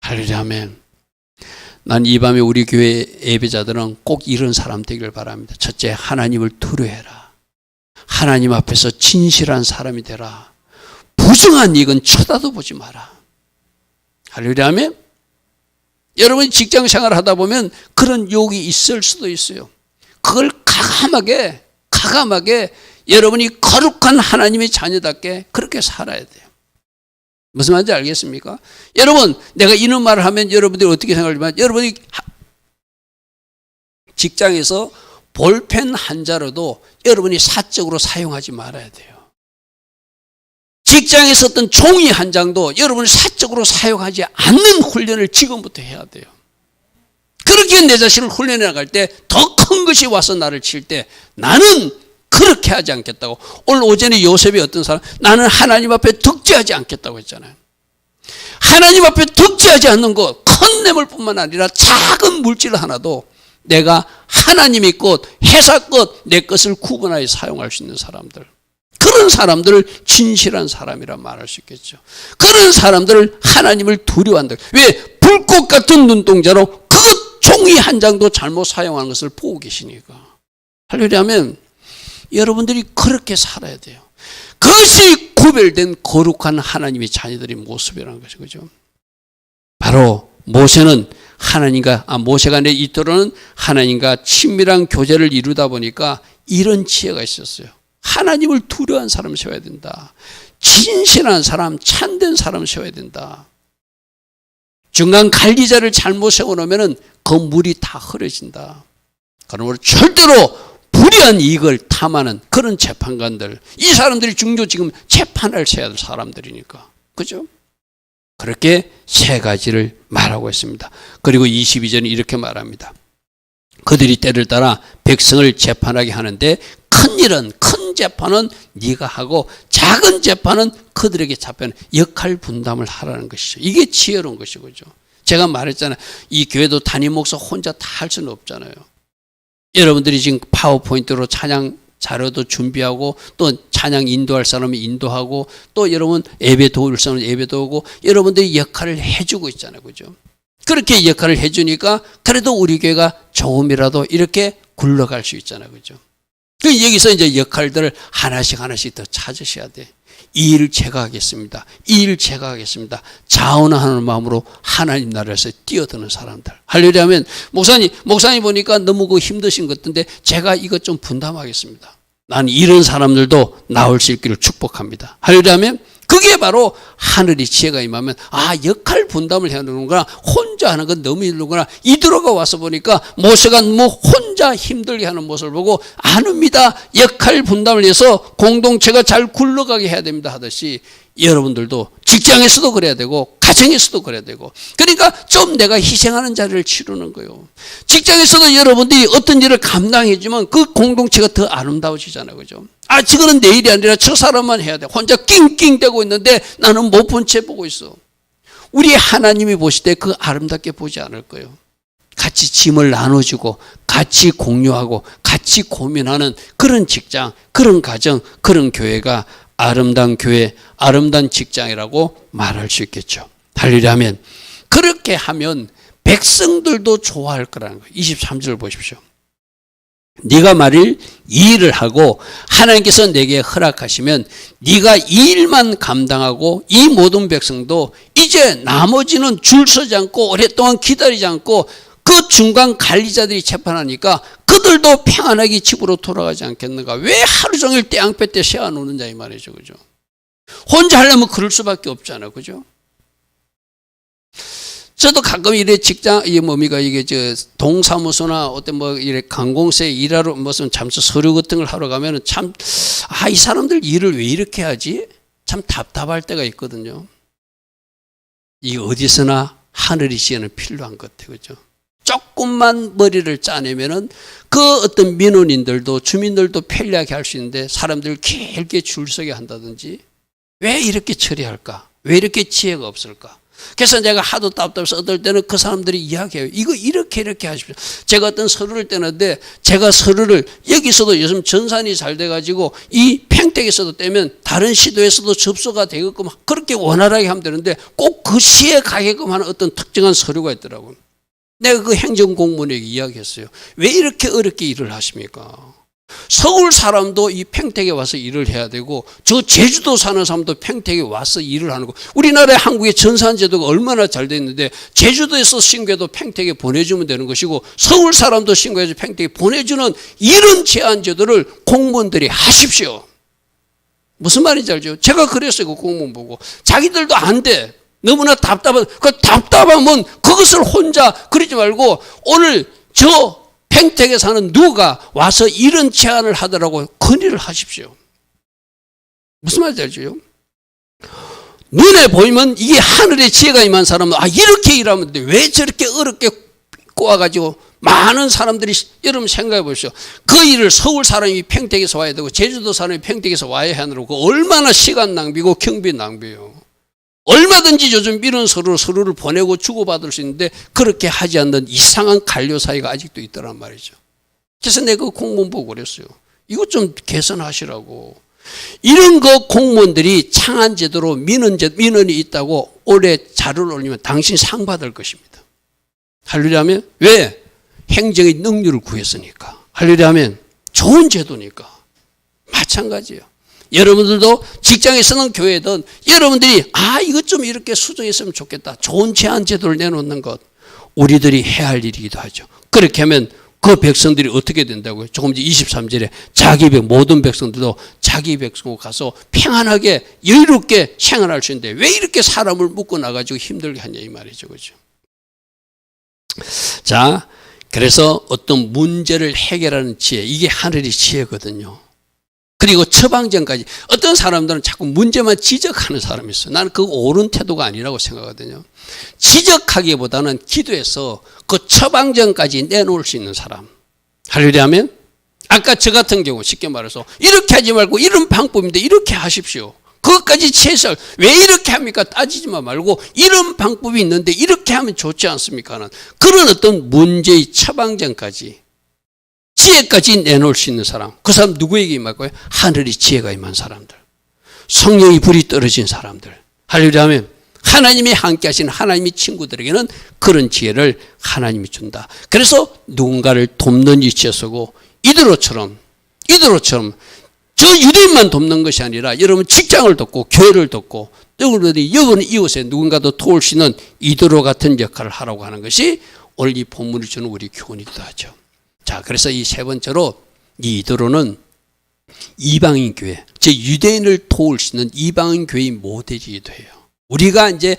하려면 난 이 밤에 우리 교회 예배자들은 꼭 이런 사람 되기를 바랍니다. 첫째, 하나님을 두려워해라. 하나님 앞에서 진실한 사람이 되라. 부정한 이익은 쳐다도 보지 마라. 하려면 여러분이 직장 생활을 하다 보면 그런 유혹이 있을 수도 있어요. 그걸 가감하게 여러분이 거룩한 하나님의 자녀답게 그렇게 살아야 돼요. 무슨 말인지 알겠습니까? 여러분, 내가 이런 말을 하면 여러분들이 어떻게 생각하지만 여러분이 직장에서 볼펜 한 자로도 여러분이 사적으로 사용하지 말아야 돼요. 직장에서 어떤 종이 한 장도 여러분이 사적으로 사용하지 않는 훈련을 지금부터 해야 돼요. 그렇게 내 자신을 훈련해 나갈 때 더 큰 것이 와서 나를 칠 때 나는 그렇게 하지 않겠다고. 오늘 오전에 요셉이 어떤 사람, 나는 하나님 앞에 득죄하지 않겠다고 했잖아요. 하나님 앞에 득죄하지 않는 것, 큰 뇌물뿐만 아니라 작은 물질 하나도 내가 하나님의 것, 회사 것, 내 것을 구분하여 사용할 수 있는 사람들, 그런 사람들을 진실한 사람이라 말할 수 있겠죠. 그런 사람들을 하나님을 두려워한다. 왜? 불꽃 같은 눈동자로 그것 종이 한 장도 잘못 사용하는 것을 보고 계시니까. 하려면 여러분들이 그렇게 살아야 돼요. 그것이 구별된 거룩한 하나님의 자녀들의 모습이라는 것이죠. 그죠? 바로 모세는 모세가 내 이토로는 하나님과 친밀한 교제를 이루다 보니까 이런 지혜가 있었어요. 하나님을 두려워하는 사람을 세워야 된다. 진실한 사람, 참된 사람을 세워야 된다. 중간 관리자를 잘못 세워놓으면 그 물이 다 흐려진다. 그러므로 절대로 불의한 이익을 탐하는 그런 재판관들, 이 사람들이 중조 지금 재판을 해야 될 사람들이니까. 그죠? 그렇게 세 가지를 말하고 있습니다. 그리고 22절은 이렇게 말합니다. 그들이 때를 따라 백성을 재판하게 하는데 큰 재판은 네가 하고 작은 재판은 그들에게 잡혀는 역할 분담을 하라는 것이죠. 이게 지혜로운 것이죠. 제가 말했잖아요. 이 교회도 담임 목사 혼자 다 할 수는 없잖아요. 여러분들이 지금 파워포인트로 찬양 자료도 준비하고 또 찬양 인도할 사람은 인도하고 또 여러분 예배 도울 사람은 예배 도우고 여러분들이 역할을 해주고 있잖아요. 그죠? 그렇게 역할을 해주니까 그래도 우리 교회가 조금이라도 이렇게 굴러갈 수 있잖아요. 그죠? 여기서 이제 역할들을 하나씩 더 찾으셔야 돼. 이 일 제가 하겠습니다. 이 일 제가 하겠습니다. 자원하는 마음으로 하나님 나라에서 뛰어드는 사람들. 하려면 목사님 보니까 너무 힘드신 것 같은데 제가 이것 좀 분담하겠습니다. 난 이런 사람들도 나올 수 있기를 축복합니다. 하려면 그게 바로 하늘의 지혜가 임하면 역할 분담을 해야 되는구나. 혼자 혼자 하는 건 너무 힘들구나. 이드로가 와서 보니까 모세가 뭐 혼자 힘들게 하는 모습을 보고 아닙니다. 역할 분담을 해서 공동체가 잘 굴러가게 해야 됩니다 하듯이 여러분들도 직장에서도 그래야 되고 가정에서도 그래야 되고, 그러니까 좀 내가 희생하는 자리를 치르는 거예요. 직장에서도 여러분들이 어떤 일을 감당해주면 그 공동체가 더 아름다워지잖아요. 그죠? 아, 저거는 내 일이 아니라 저 사람만 해야 돼. 혼자 낑낑대고 있는데 나는 못 본 채 보고 있어. 우리 하나님이 보실 때 그 아름답게 보지 않을 거예요. 같이 짐을 나눠주고 같이 공유하고 같이 고민하는 그런 직장, 그런 가정, 그런 교회가 아름다운 교회, 아름다운 직장이라고 말할 수 있겠죠. 할렐루야면 그렇게 하면 백성들도 좋아할 거라는 거예요. 23절 보십시오. 네가 만일 이 일을 하고 하나님께서 내게 허락하시면 네가 이 일만 감당하고 이 모든 백성도 이제 나머지는 줄 서지 않고 오랫동안 기다리지 않고 그 중간 관리자들이 재판하니까 그들도 평안하게 집으로 돌아가지 않겠는가. 왜 하루 종일 떼양볕 때 세워놓는 자 이 말이죠. 그죠? 혼자 하려면 그럴 수밖에 없잖아요. 그죠? 저도 가끔 이래 직장, 이게 동사무소나 어떤 이래 관공서에 일하러 무슨 잠시 서류 같은 걸 하러 가면은 참, 이 사람들 일을 왜 이렇게 하지? 참 답답할 때가 있거든요. 이 어디서나 하늘이 지혜는 필요한 것 같아요. 그죠? 조금만 머리를 짜내면은 그 어떤 민원인들도 주민들도 편리하게 할 수 있는데 사람들 길게 줄 서게 한다든지 왜 이렇게 처리할까? 왜 이렇게 지혜가 없을까? 그래서 내가 하도 답답해서 어떨 때는 그 사람들이 이야기해요. 이거 이렇게 하십시오. 제가 어떤 서류를 떼는데 제가 서류를 여기서도 요즘 전산이 잘 돼가지고 이 팽택에서도 떼면 다른 시도에서도 접수가 되게끔 그렇게 원활하게 하면 되는데 꼭 그 시에 가게끔 하는 어떤 특정한 서류가 있더라고요. 내가 그 행정공무원에게 이야기했어요. 왜 이렇게 어렵게 일을 하십니까? 서울 사람도 이 팽택에 와서 일을 해야 되고 저 제주도 사는 사람도 팽택에 와서 일을 하는 거. 우리나라의 한국의 전산제도가 얼마나 잘 돼 있는데 제주도에서 신고해도 팽택에 보내주면 되는 것이고 서울 사람도 신고해서 팽택에 보내주는 이런 제한제도를 공무원들이 하십시오. 무슨 말인지 알죠? 제가 그랬어요. 그 공무원 보고. 자기들도 안 돼. 너무나 답답한, 그 답답하면 그것을 혼자 그러지 말고 오늘 저 팽택에 사는 누가 와서 이런 제안을 하더라고 건의를 하십시오. 무슨 말인지 알죠? 눈에 보이면 이게 하늘의 지혜가 임한 사람은 이렇게 일하면 돼. 왜 저렇게 어렵게 꼬아가지고 많은 사람들이 여러분 생각해 보십시오. 그 일을 서울 사람이 팽택에서 와야 되고 제주도 사람이 팽택에서 와야 하느라고 얼마나 시간 낭비고 경비 낭비예요. 얼마든지 요즘 이런 서류를 보내고 주고받을 수 있는데 그렇게 하지 않는 이상한 관료 사이가 아직도 있더란 말이죠. 그래서 내가 그 공무원 보고 그랬어요. 이거 좀 개선하시라고. 이런 거 공무원들이 창안 제도로 민원이 있다고 올해 자료를 올리면 당신 상 받을 것입니다. 할렐루야면 왜? 행정의 능률을 구했으니까. 할렐루야면 좋은 제도니까. 마찬가지예요. 여러분들도 직장에서는 교회든 여러분들이 이것 좀 이렇게 수정했으면 좋겠다. 좋은 제한 제도를 내놓는 것 우리들이 해야 할 일이기도 하죠. 그렇게 하면 그 백성들이 어떻게 된다고요? 조금 전 23절에 모든 백성들도 자기 백성으로 가서 평안하게 여유롭게 생활할 수 있는데 왜 이렇게 사람을 묶어놔가지고 힘들게 하냐 이 말이죠. 그죠? 자, 그래서 어떤 문제를 해결하는 지혜, 이게 하늘의 지혜거든요. 그리고 처방전까지. 어떤 사람들은 자꾸 문제만 지적하는 사람이 있어요. 나는 그거 옳은 태도가 아니라고 생각하거든요. 지적하기보다는 기도해서 그 처방전까지 내놓을 수 있는 사람. 할렐루야면 아까 저 같은 경우 쉽게 말해서 이렇게 하지 말고 이런 방법인데 이렇게 하십시오. 그것까지 최소한 왜 이렇게 합니까? 따지지만 말고 이런 방법이 있는데 이렇게 하면 좋지 않습니까? 하는 그런 어떤 문제의 처방전까지 지혜까지 내놓을 수 있는 사람. 그 사람 누구에게 임할까요? 하늘의 지혜가 임한 사람들. 성령의 불이 떨어진 사람들. 할렐루야. 하나님이 함께 하신 하나님의 친구들에게는 그런 지혜를 하나님이 준다. 그래서 누군가를 돕는 위치에 서고 이드로처럼 저 유대인만 돕는 것이 아니라 여러분 직장을 돕고 교회를 돕고 여러분 이웃에 누군가도 도울 수 있는 이드로 같은 역할을 하라고 하는 것이 오늘 이 본문이 주는 우리 교훈이기도 하죠. 자, 그래서 이 세 번째로 이 이드로는 이방인 교회, 즉 유대인을 도울 수 있는 이방인 교회의 모델이기도 해요. 우리가 이제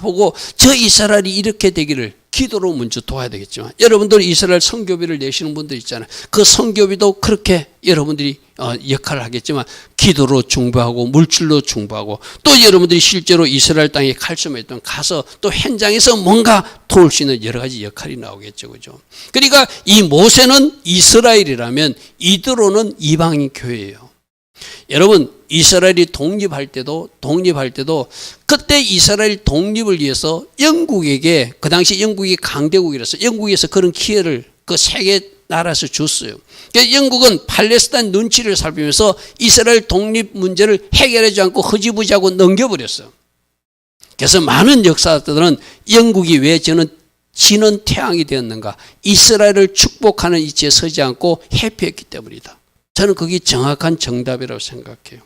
보고 저 이스라엘이 이렇게 되기를 기도로 먼저 도와야 되겠지만 여러분들 이스라엘 선교비를 내시는 분들 있잖아요. 그 선교비도 그렇게 여러분들이 역할을 하겠지만 기도로 중보하고 물질로 중보하고 또 여러분들이 실제로 이스라엘 땅에 갈 수만 있다면 가서 또 현장에서 뭔가 도울 수 있는 여러 가지 역할이 나오겠죠. 그죠? 그러니까 이 모세는 이스라엘이라면 이드로는 이방인 교회예요. 여러분 이스라엘이 독립할 때도 그때 이스라엘 독립을 위해서 영국에게 그 당시 영국이 강대국이라서 영국에서 그런 기회를 그 세계 나라에서 줬어요. 그러니까 영국은 팔레스타인 눈치를 살피면서 이스라엘 독립 문제를 해결하지 않고 흐지부지하고 넘겨버렸어요. 그래서 많은 역사들은 영국이 왜 지는 태양이 되었는가? 이스라엘을 축복하는 이치에 서지 않고 회피했기 때문이다. 저는 그게 정확한 정답이라고 생각해요.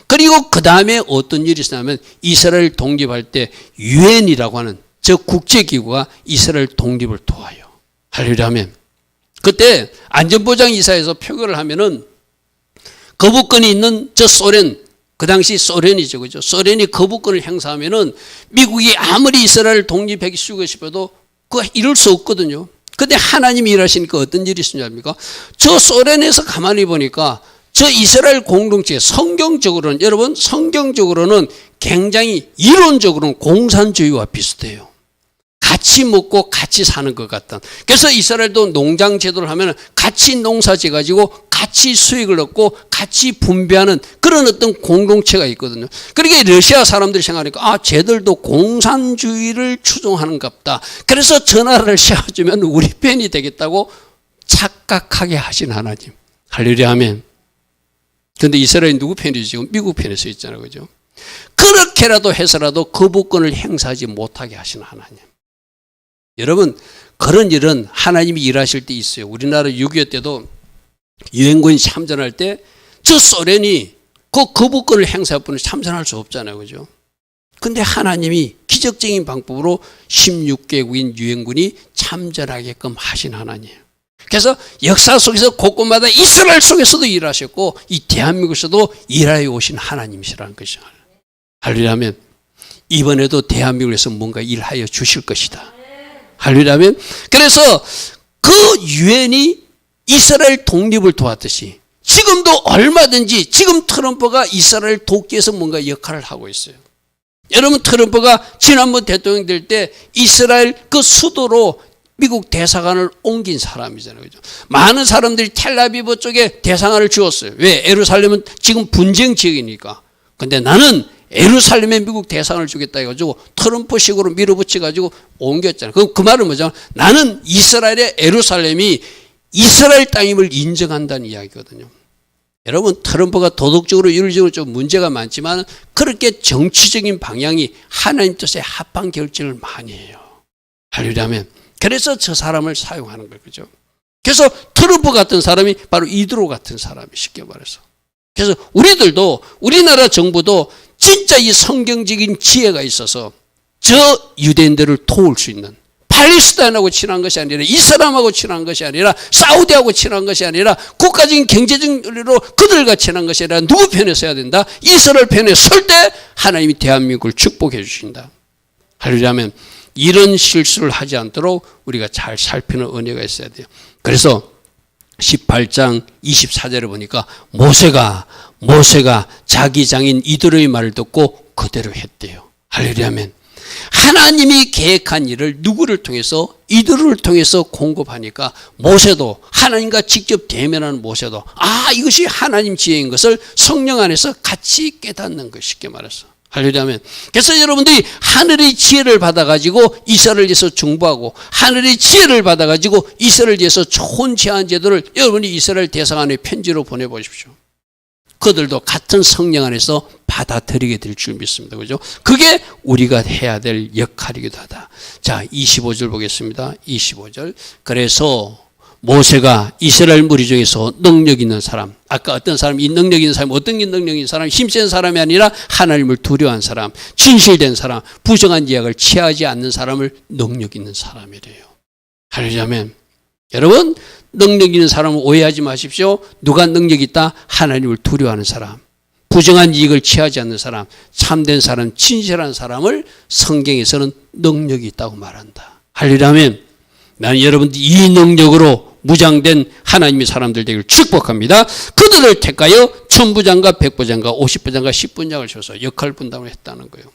그리고 그 다음에 어떤 일이 있었냐면 이스라엘 독립할 때 유엔이라고 하는 저 국제기구가 이스라엘 독립을 도와요. 할렐루야면 그때 안전보장이사에서 표결을 하면은 거부권이 있는 저 소련, 그 당시 소련이죠. 그죠? 소련이 거부권을 행사하면은 미국이 아무리 이스라엘 독립하기 싶어도 그거 이룰 수 없거든요. 근데 하나님이 일하시니까 어떤 일이 있었냐입니까? 저 소련에서 가만히 보니까 저 이스라엘 공동체 성경적으로는 여러분 성경적으로는 굉장히 이론적으로는 공산주의와 비슷해요. 같이 먹고 같이 사는 것 같던. 그래서 이스라엘도 농장 제도를 하면 같이 농사 지어가지고 같이 수익을 얻고 같이 분배하는 그런 어떤 공동체가 있거든요. 그러니까 러시아 사람들이 생각하니까 쟤들도 공산주의를 추종하는갑다. 그래서 저 나라를 세워주면 우리 편이 되겠다고 착각하게 하신 하나님. 할렐루야 아멘. 그런데 이스라엘이 누구 편이죠? 지금 미국 편에 서 있잖아요. 그죠? 그렇게라도 해서라도 거부권을 행사하지 못하게 하신 하나님. 여러분 그런 일은 하나님이 일하실 때 있어요. 우리나라 6.25 때도 유엔군이 참전할 때 저 소련이 그 거부권을 행사할 뿐을 참전할 수 없잖아요. 그죠? 근데 하나님이 기적적인 방법으로 16개국인 유엔군이 참전하게끔 하신 하나님. 그래서 역사 속에서 곳곳마다 이스라엘 속에서도 일하셨고 이 대한민국에서도 일하여 오신 하나님이시라는 것이죠. 할렐루야면 이번에도 대한민국에서 뭔가 일하여 주실 것이다. 할렐루야면 그래서 그 유엔이 이스라엘 독립을 도왔듯이 지금도 얼마든지 지금 트럼프가 이스라엘 돕기에서 뭔가 역할을 하고 있어요. 여러분 트럼프가 지난번 대통령 될 때 이스라엘 그 수도로 미국 대사관을 옮긴 사람이잖아요. 그죠? 많은 사람들이 텔아비브 쪽에 대사관을 주었어요. 왜? 예루살렘은 지금 분쟁 지역이니까. 근데 나는 예루살렘에 미국 대사관을 주겠다 해가지고 트럼프식으로 밀어붙여가지고 옮겼잖아요. 그 말은 뭐죠? 나는 이스라엘의 예루살렘이 이스라엘 땅임을 인정한다는 이야기거든요. 여러분 트럼프가 도덕적으로 윤리적으로 좀 문제가 많지만 그렇게 정치적인 방향이 하나님 뜻에 합한 결정을 많이 해요. 할렐루야면 그래서 저 사람을 사용하는 거예요. 그죠? 그래서 트럼프 같은 사람이 바로 이드로 같은 사람이 쉽게 말해서. 그래서 우리들도 우리나라 정부도 진짜 이 성경적인 지혜가 있어서 저 유대인들을 도울 수 있는 팔레스타인하고 친한 것이 아니라 이슬람하고 친한 것이 아니라 사우디하고 친한 것이 아니라 국가적인 경제적으로 그들과 친한 것이 아니라 누구 편에 서야 된다? 이스라엘 편에 설 때 하나님이 대한민국을 축복해 주신다. 할렐루야면 이런 실수를 하지 않도록 우리가 잘 살피는 은혜가 있어야 돼요. 그래서 18장 24절에 보니까 모세가 자기 장인 이드로의 말을 듣고 그대로 했대요. 할렐루야면 하나님이 계획한 일을 누구를 통해서 이드로를 통해서 공급하니까 모세도 하나님과 직접 대면하는 모세도 이것이 하나님 지혜인 것을 성령 안에서 같이 깨닫는 것 쉽게 말해서. 할렐루야면 그래서 여러분들이 하늘의 지혜를 받아가지고 이스라엘을 위해서 중보하고 하늘의 지혜를 받아가지고 이스라엘을 위해서 좋은 제한 제도를 여러분이 이스라엘 대사관에 편지로 보내보십시오. 그들도 같은 성령 안에서 받아들이게 될 줄 믿습니다. 그죠? 그게 우리가 해야 될 역할이기도 하다. 자, 25절 보겠습니다. 25절. 그래서 모세가 이스라엘 무리 중에서 능력 있는 사람, 아까 어떤 사람, 이 능력 있는 사람, 어떤 게 능력 있는 사람, 힘센 사람이 아니라 하나님을 두려워한 사람, 진실된 사람, 부정한 이야기를 취하지 않는 사람을 능력 있는 사람이래요. 할렐루야면 여러분 능력 있는 사람을 오해하지 마십시오. 누가 능력 있다? 하나님을 두려워하는 사람, 부정한 이익을 취하지 않는 사람, 참된 사람, 진실한 사람을 성경에서는 능력이 있다고 말한다. 할렐루야면 나는 여러분들 이 능력으로 무장된 하나님의 사람들 되기를 축복합니다. 그들을 택하여 천부장과 백부장과 50부장과 10부장을 줘서 역할 분담을 했다는 거예요.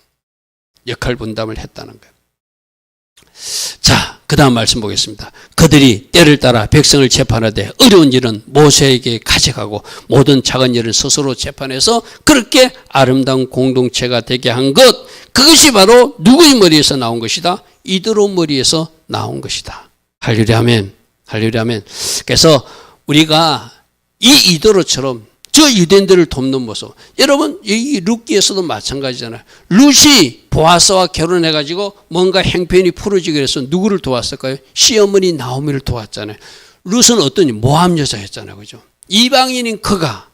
역할 분담을 했다는 거예요. 자, 그 다음 말씀 보겠습니다. 그들이 때를 따라 백성을 재판하되 어려운 일은 모세에게 가져가고 모든 작은 일은 스스로 재판해서 그렇게 아름다운 공동체가 되게 한 것, 그것이 바로 누구의 머리에서 나온 것이다? 이드로 머리에서 나온 것이다. 할렐루야 아멘. 할렐루야 아멘. 그래서 우리가 이 이드로처럼 저 유대인들을 돕는 모습, 여러분 이 룻기에서도 마찬가지잖아요. 룻이 보아스와 결혼해가지고 뭔가 행편이 풀어지게 해서 누구를 도왔을까요? 시어머니 나오미를 도왔잖아요. 룻은 어떤 모함 여자였잖아요, 그죠? 이방인인 그가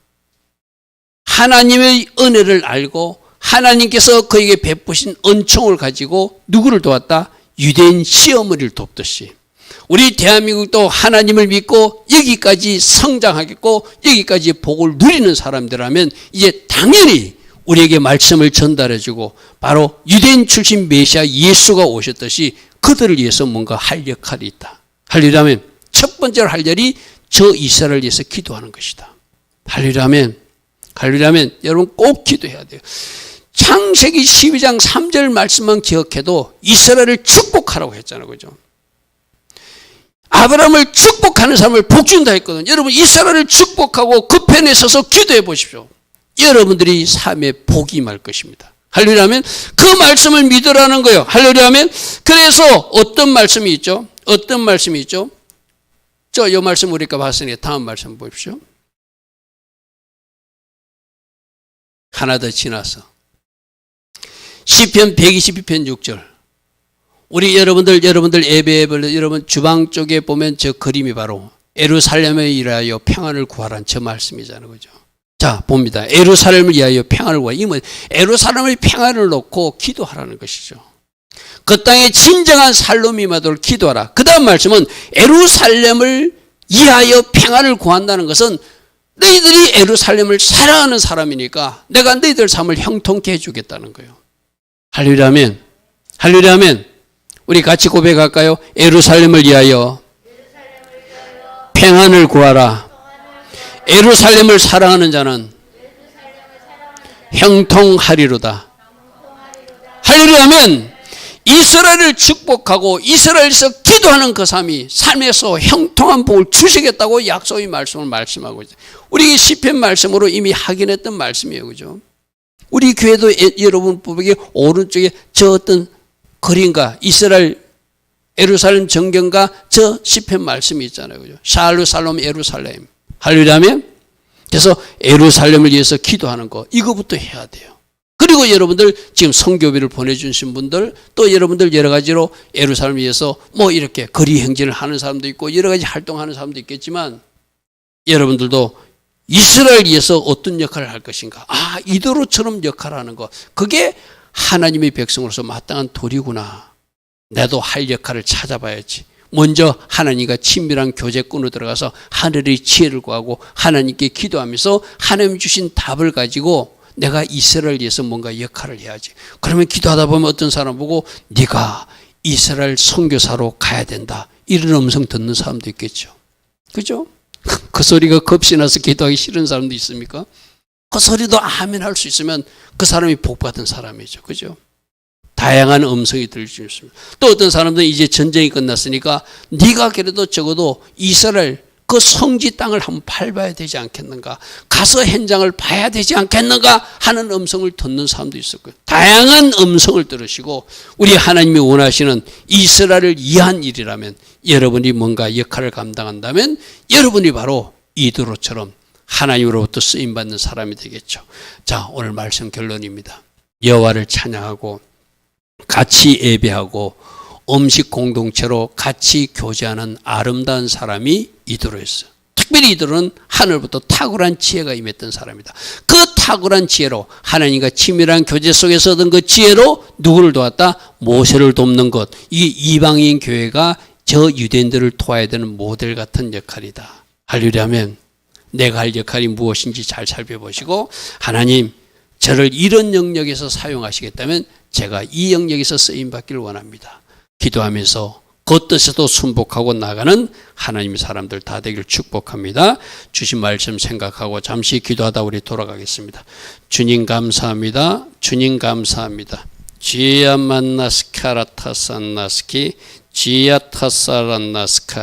하나님의 은혜를 알고 하나님께서 그에게 베푸신 은총을 가지고 누구를 도왔다? 유대인 시어머니를 돕듯이 우리 대한민국도 하나님을 믿고 여기까지 성장하겠고 여기까지 복을 누리는 사람들이라면 이제 당연히 우리에게 말씀을 전달해주고 바로 유대인 출신 메시아 예수가 오셨듯이 그들을 위해서 뭔가 할 역할이 있다. 할렐루야면 첫 번째로 할 일이 저 이스라엘을 위해서 기도하는 것이다. 할렐루야면 여러분 꼭 기도해야 돼요. 창세기 12장 3절 말씀만 기억해도 이스라엘을 축복하라고 했잖아요, 그죠? 아브라함을 축복하는 사람을 복준다 했거든요. 여러분 이스라엘을 축복하고 그 편에 서서 기도해 보십시오. 여러분들이 삶에 복이 임할 것입니다. 할렐루야면 그 말씀을 믿으라는 거예요. 할렐루야면 그래서 어떤 말씀이 있죠? 어떤 말씀이 있죠? 이 말씀 우리가 봤으니 다음 말씀 보십시오. 하나 더 지나서 시편 122편 6절. 우리 여러분들 예배를 여러분 주방 쪽에 보면 저 그림이 바로 예루살렘에 일하여 평안을 구하라는 저 말씀이잖아요, 그죠? 자, 봅니다. 예루살렘을 위하여 평안을 구하라. 이건 예루살렘의 평안을 놓고 기도하라는 것이죠. 그 땅에 진정한 살롬이 임하도록 기도하라. 그 다음 말씀은 예루살렘을 위하여 평안을 구한다는 것은 너희들이 예루살렘을 사랑하는 사람이니까 내가 너희들 삶을 형통케 해주겠다는 거예요. 할렐루야면, 할렐루야면. 우리 같이 고백할까요? 예루살렘을 위하여 평안을 구하라. 예루살렘을 사랑하는 자는 형통하리로다. 할렐루야면 이스라엘을 축복하고 이스라엘에서 기도하는 그 삶에서 형통한 복을 주시겠다고 약속의 말씀을 말씀하고 있어요. 우리 시편 말씀으로 이미 확인했던 말씀이에요, 그죠? 우리 교회도 여러분 보기에 오른쪽에 저 어떤 그림과 이스라엘 예루살렘 정경과 저 시편 말씀이 있잖아요, 그죠? 샬루살롬 예루살렘. 할렐루야면 그래서 예루살렘을 위해서 기도하는 거 이거부터 해야 돼요. 그리고 여러분들 지금 선교비를 보내주신 분들 또 여러분들 여러 가지로 예루살렘을 위해서 뭐 이렇게 거리 행진을 하는 사람도 있고 여러 가지 활동하는 사람도 있겠지만 여러분들도 이스라엘 위해서 어떤 역할을 할 것인가? 이도로처럼 역할하는 거 그게 하나님의 백성으로서 마땅한 도리구나. 나도 할 역할을 찾아봐야지. 먼저 하나님과 친밀한 교제꾼으로 들어가서 하늘의 지혜를 구하고 하나님께 기도하면서 하나님 주신 답을 가지고 내가 이스라엘 위해서 뭔가 역할을 해야지. 그러면 기도하다 보면 어떤 사람 보고 네가 이스라엘 선교사로 가야 된다. 이런 음성 듣는 사람도 있겠죠. 그죠? 그 소리가 겁이 나서 기도하기 싫은 사람도 있습니까? 그 소리도 아멘 할 수 있으면 그 사람이 복받은 사람이죠. 그죠? 다양한 음성이 들릴 수 있습니다. 또 어떤 사람들은 이제 전쟁이 끝났으니까 네가 그래도 적어도 이스라엘 그 성지 땅을 한번 밟아야 되지 않겠는가? 가서 현장을 봐야 되지 않겠는가? 하는 음성을 듣는 사람도 있을 거예요. 다양한 음성을 들으시고 우리 하나님이 원하시는 이스라엘을 위한 일이라면 여러분이 뭔가 역할을 감당한다면 여러분이 바로 이드로처럼 하나님으로부터 쓰임받는 사람이 되겠죠. 자, 오늘 말씀 결론입니다. 여호와를 찬양하고 같이 예배하고 음식 공동체로 같이 교제하는 아름다운 사람이 이드로였어요. 특별히 이드로는 하늘부터 탁월한 지혜가 임했던 사람이다. 그 탁월한 지혜로 하나님과 친밀한 교제 속에서 얻은 그 지혜로 누구를 도왔다? 모세를 돕는 것. 이 이방인 교회가 저 유대인들을 도와야 되는 모델 같은 역할이다. 할렐루야면 내가 할 역할이 무엇인지 잘 살펴보시고 하나님 저를 이런 영역에서 사용하시겠다면 제가 이 영역에서 쓰임받기를 원합니다. 기도하면서 그 뜻에도 순복하고 나가는 하나님의 사람들 다 되기를 축복합니다. 주신 말씀 생각하고 잠시 기도하다 우리 돌아가겠습니다. 주님 감사합니다. 주님 감사합니다. 지야 만나스카라타산나스키 지야 타사란나스카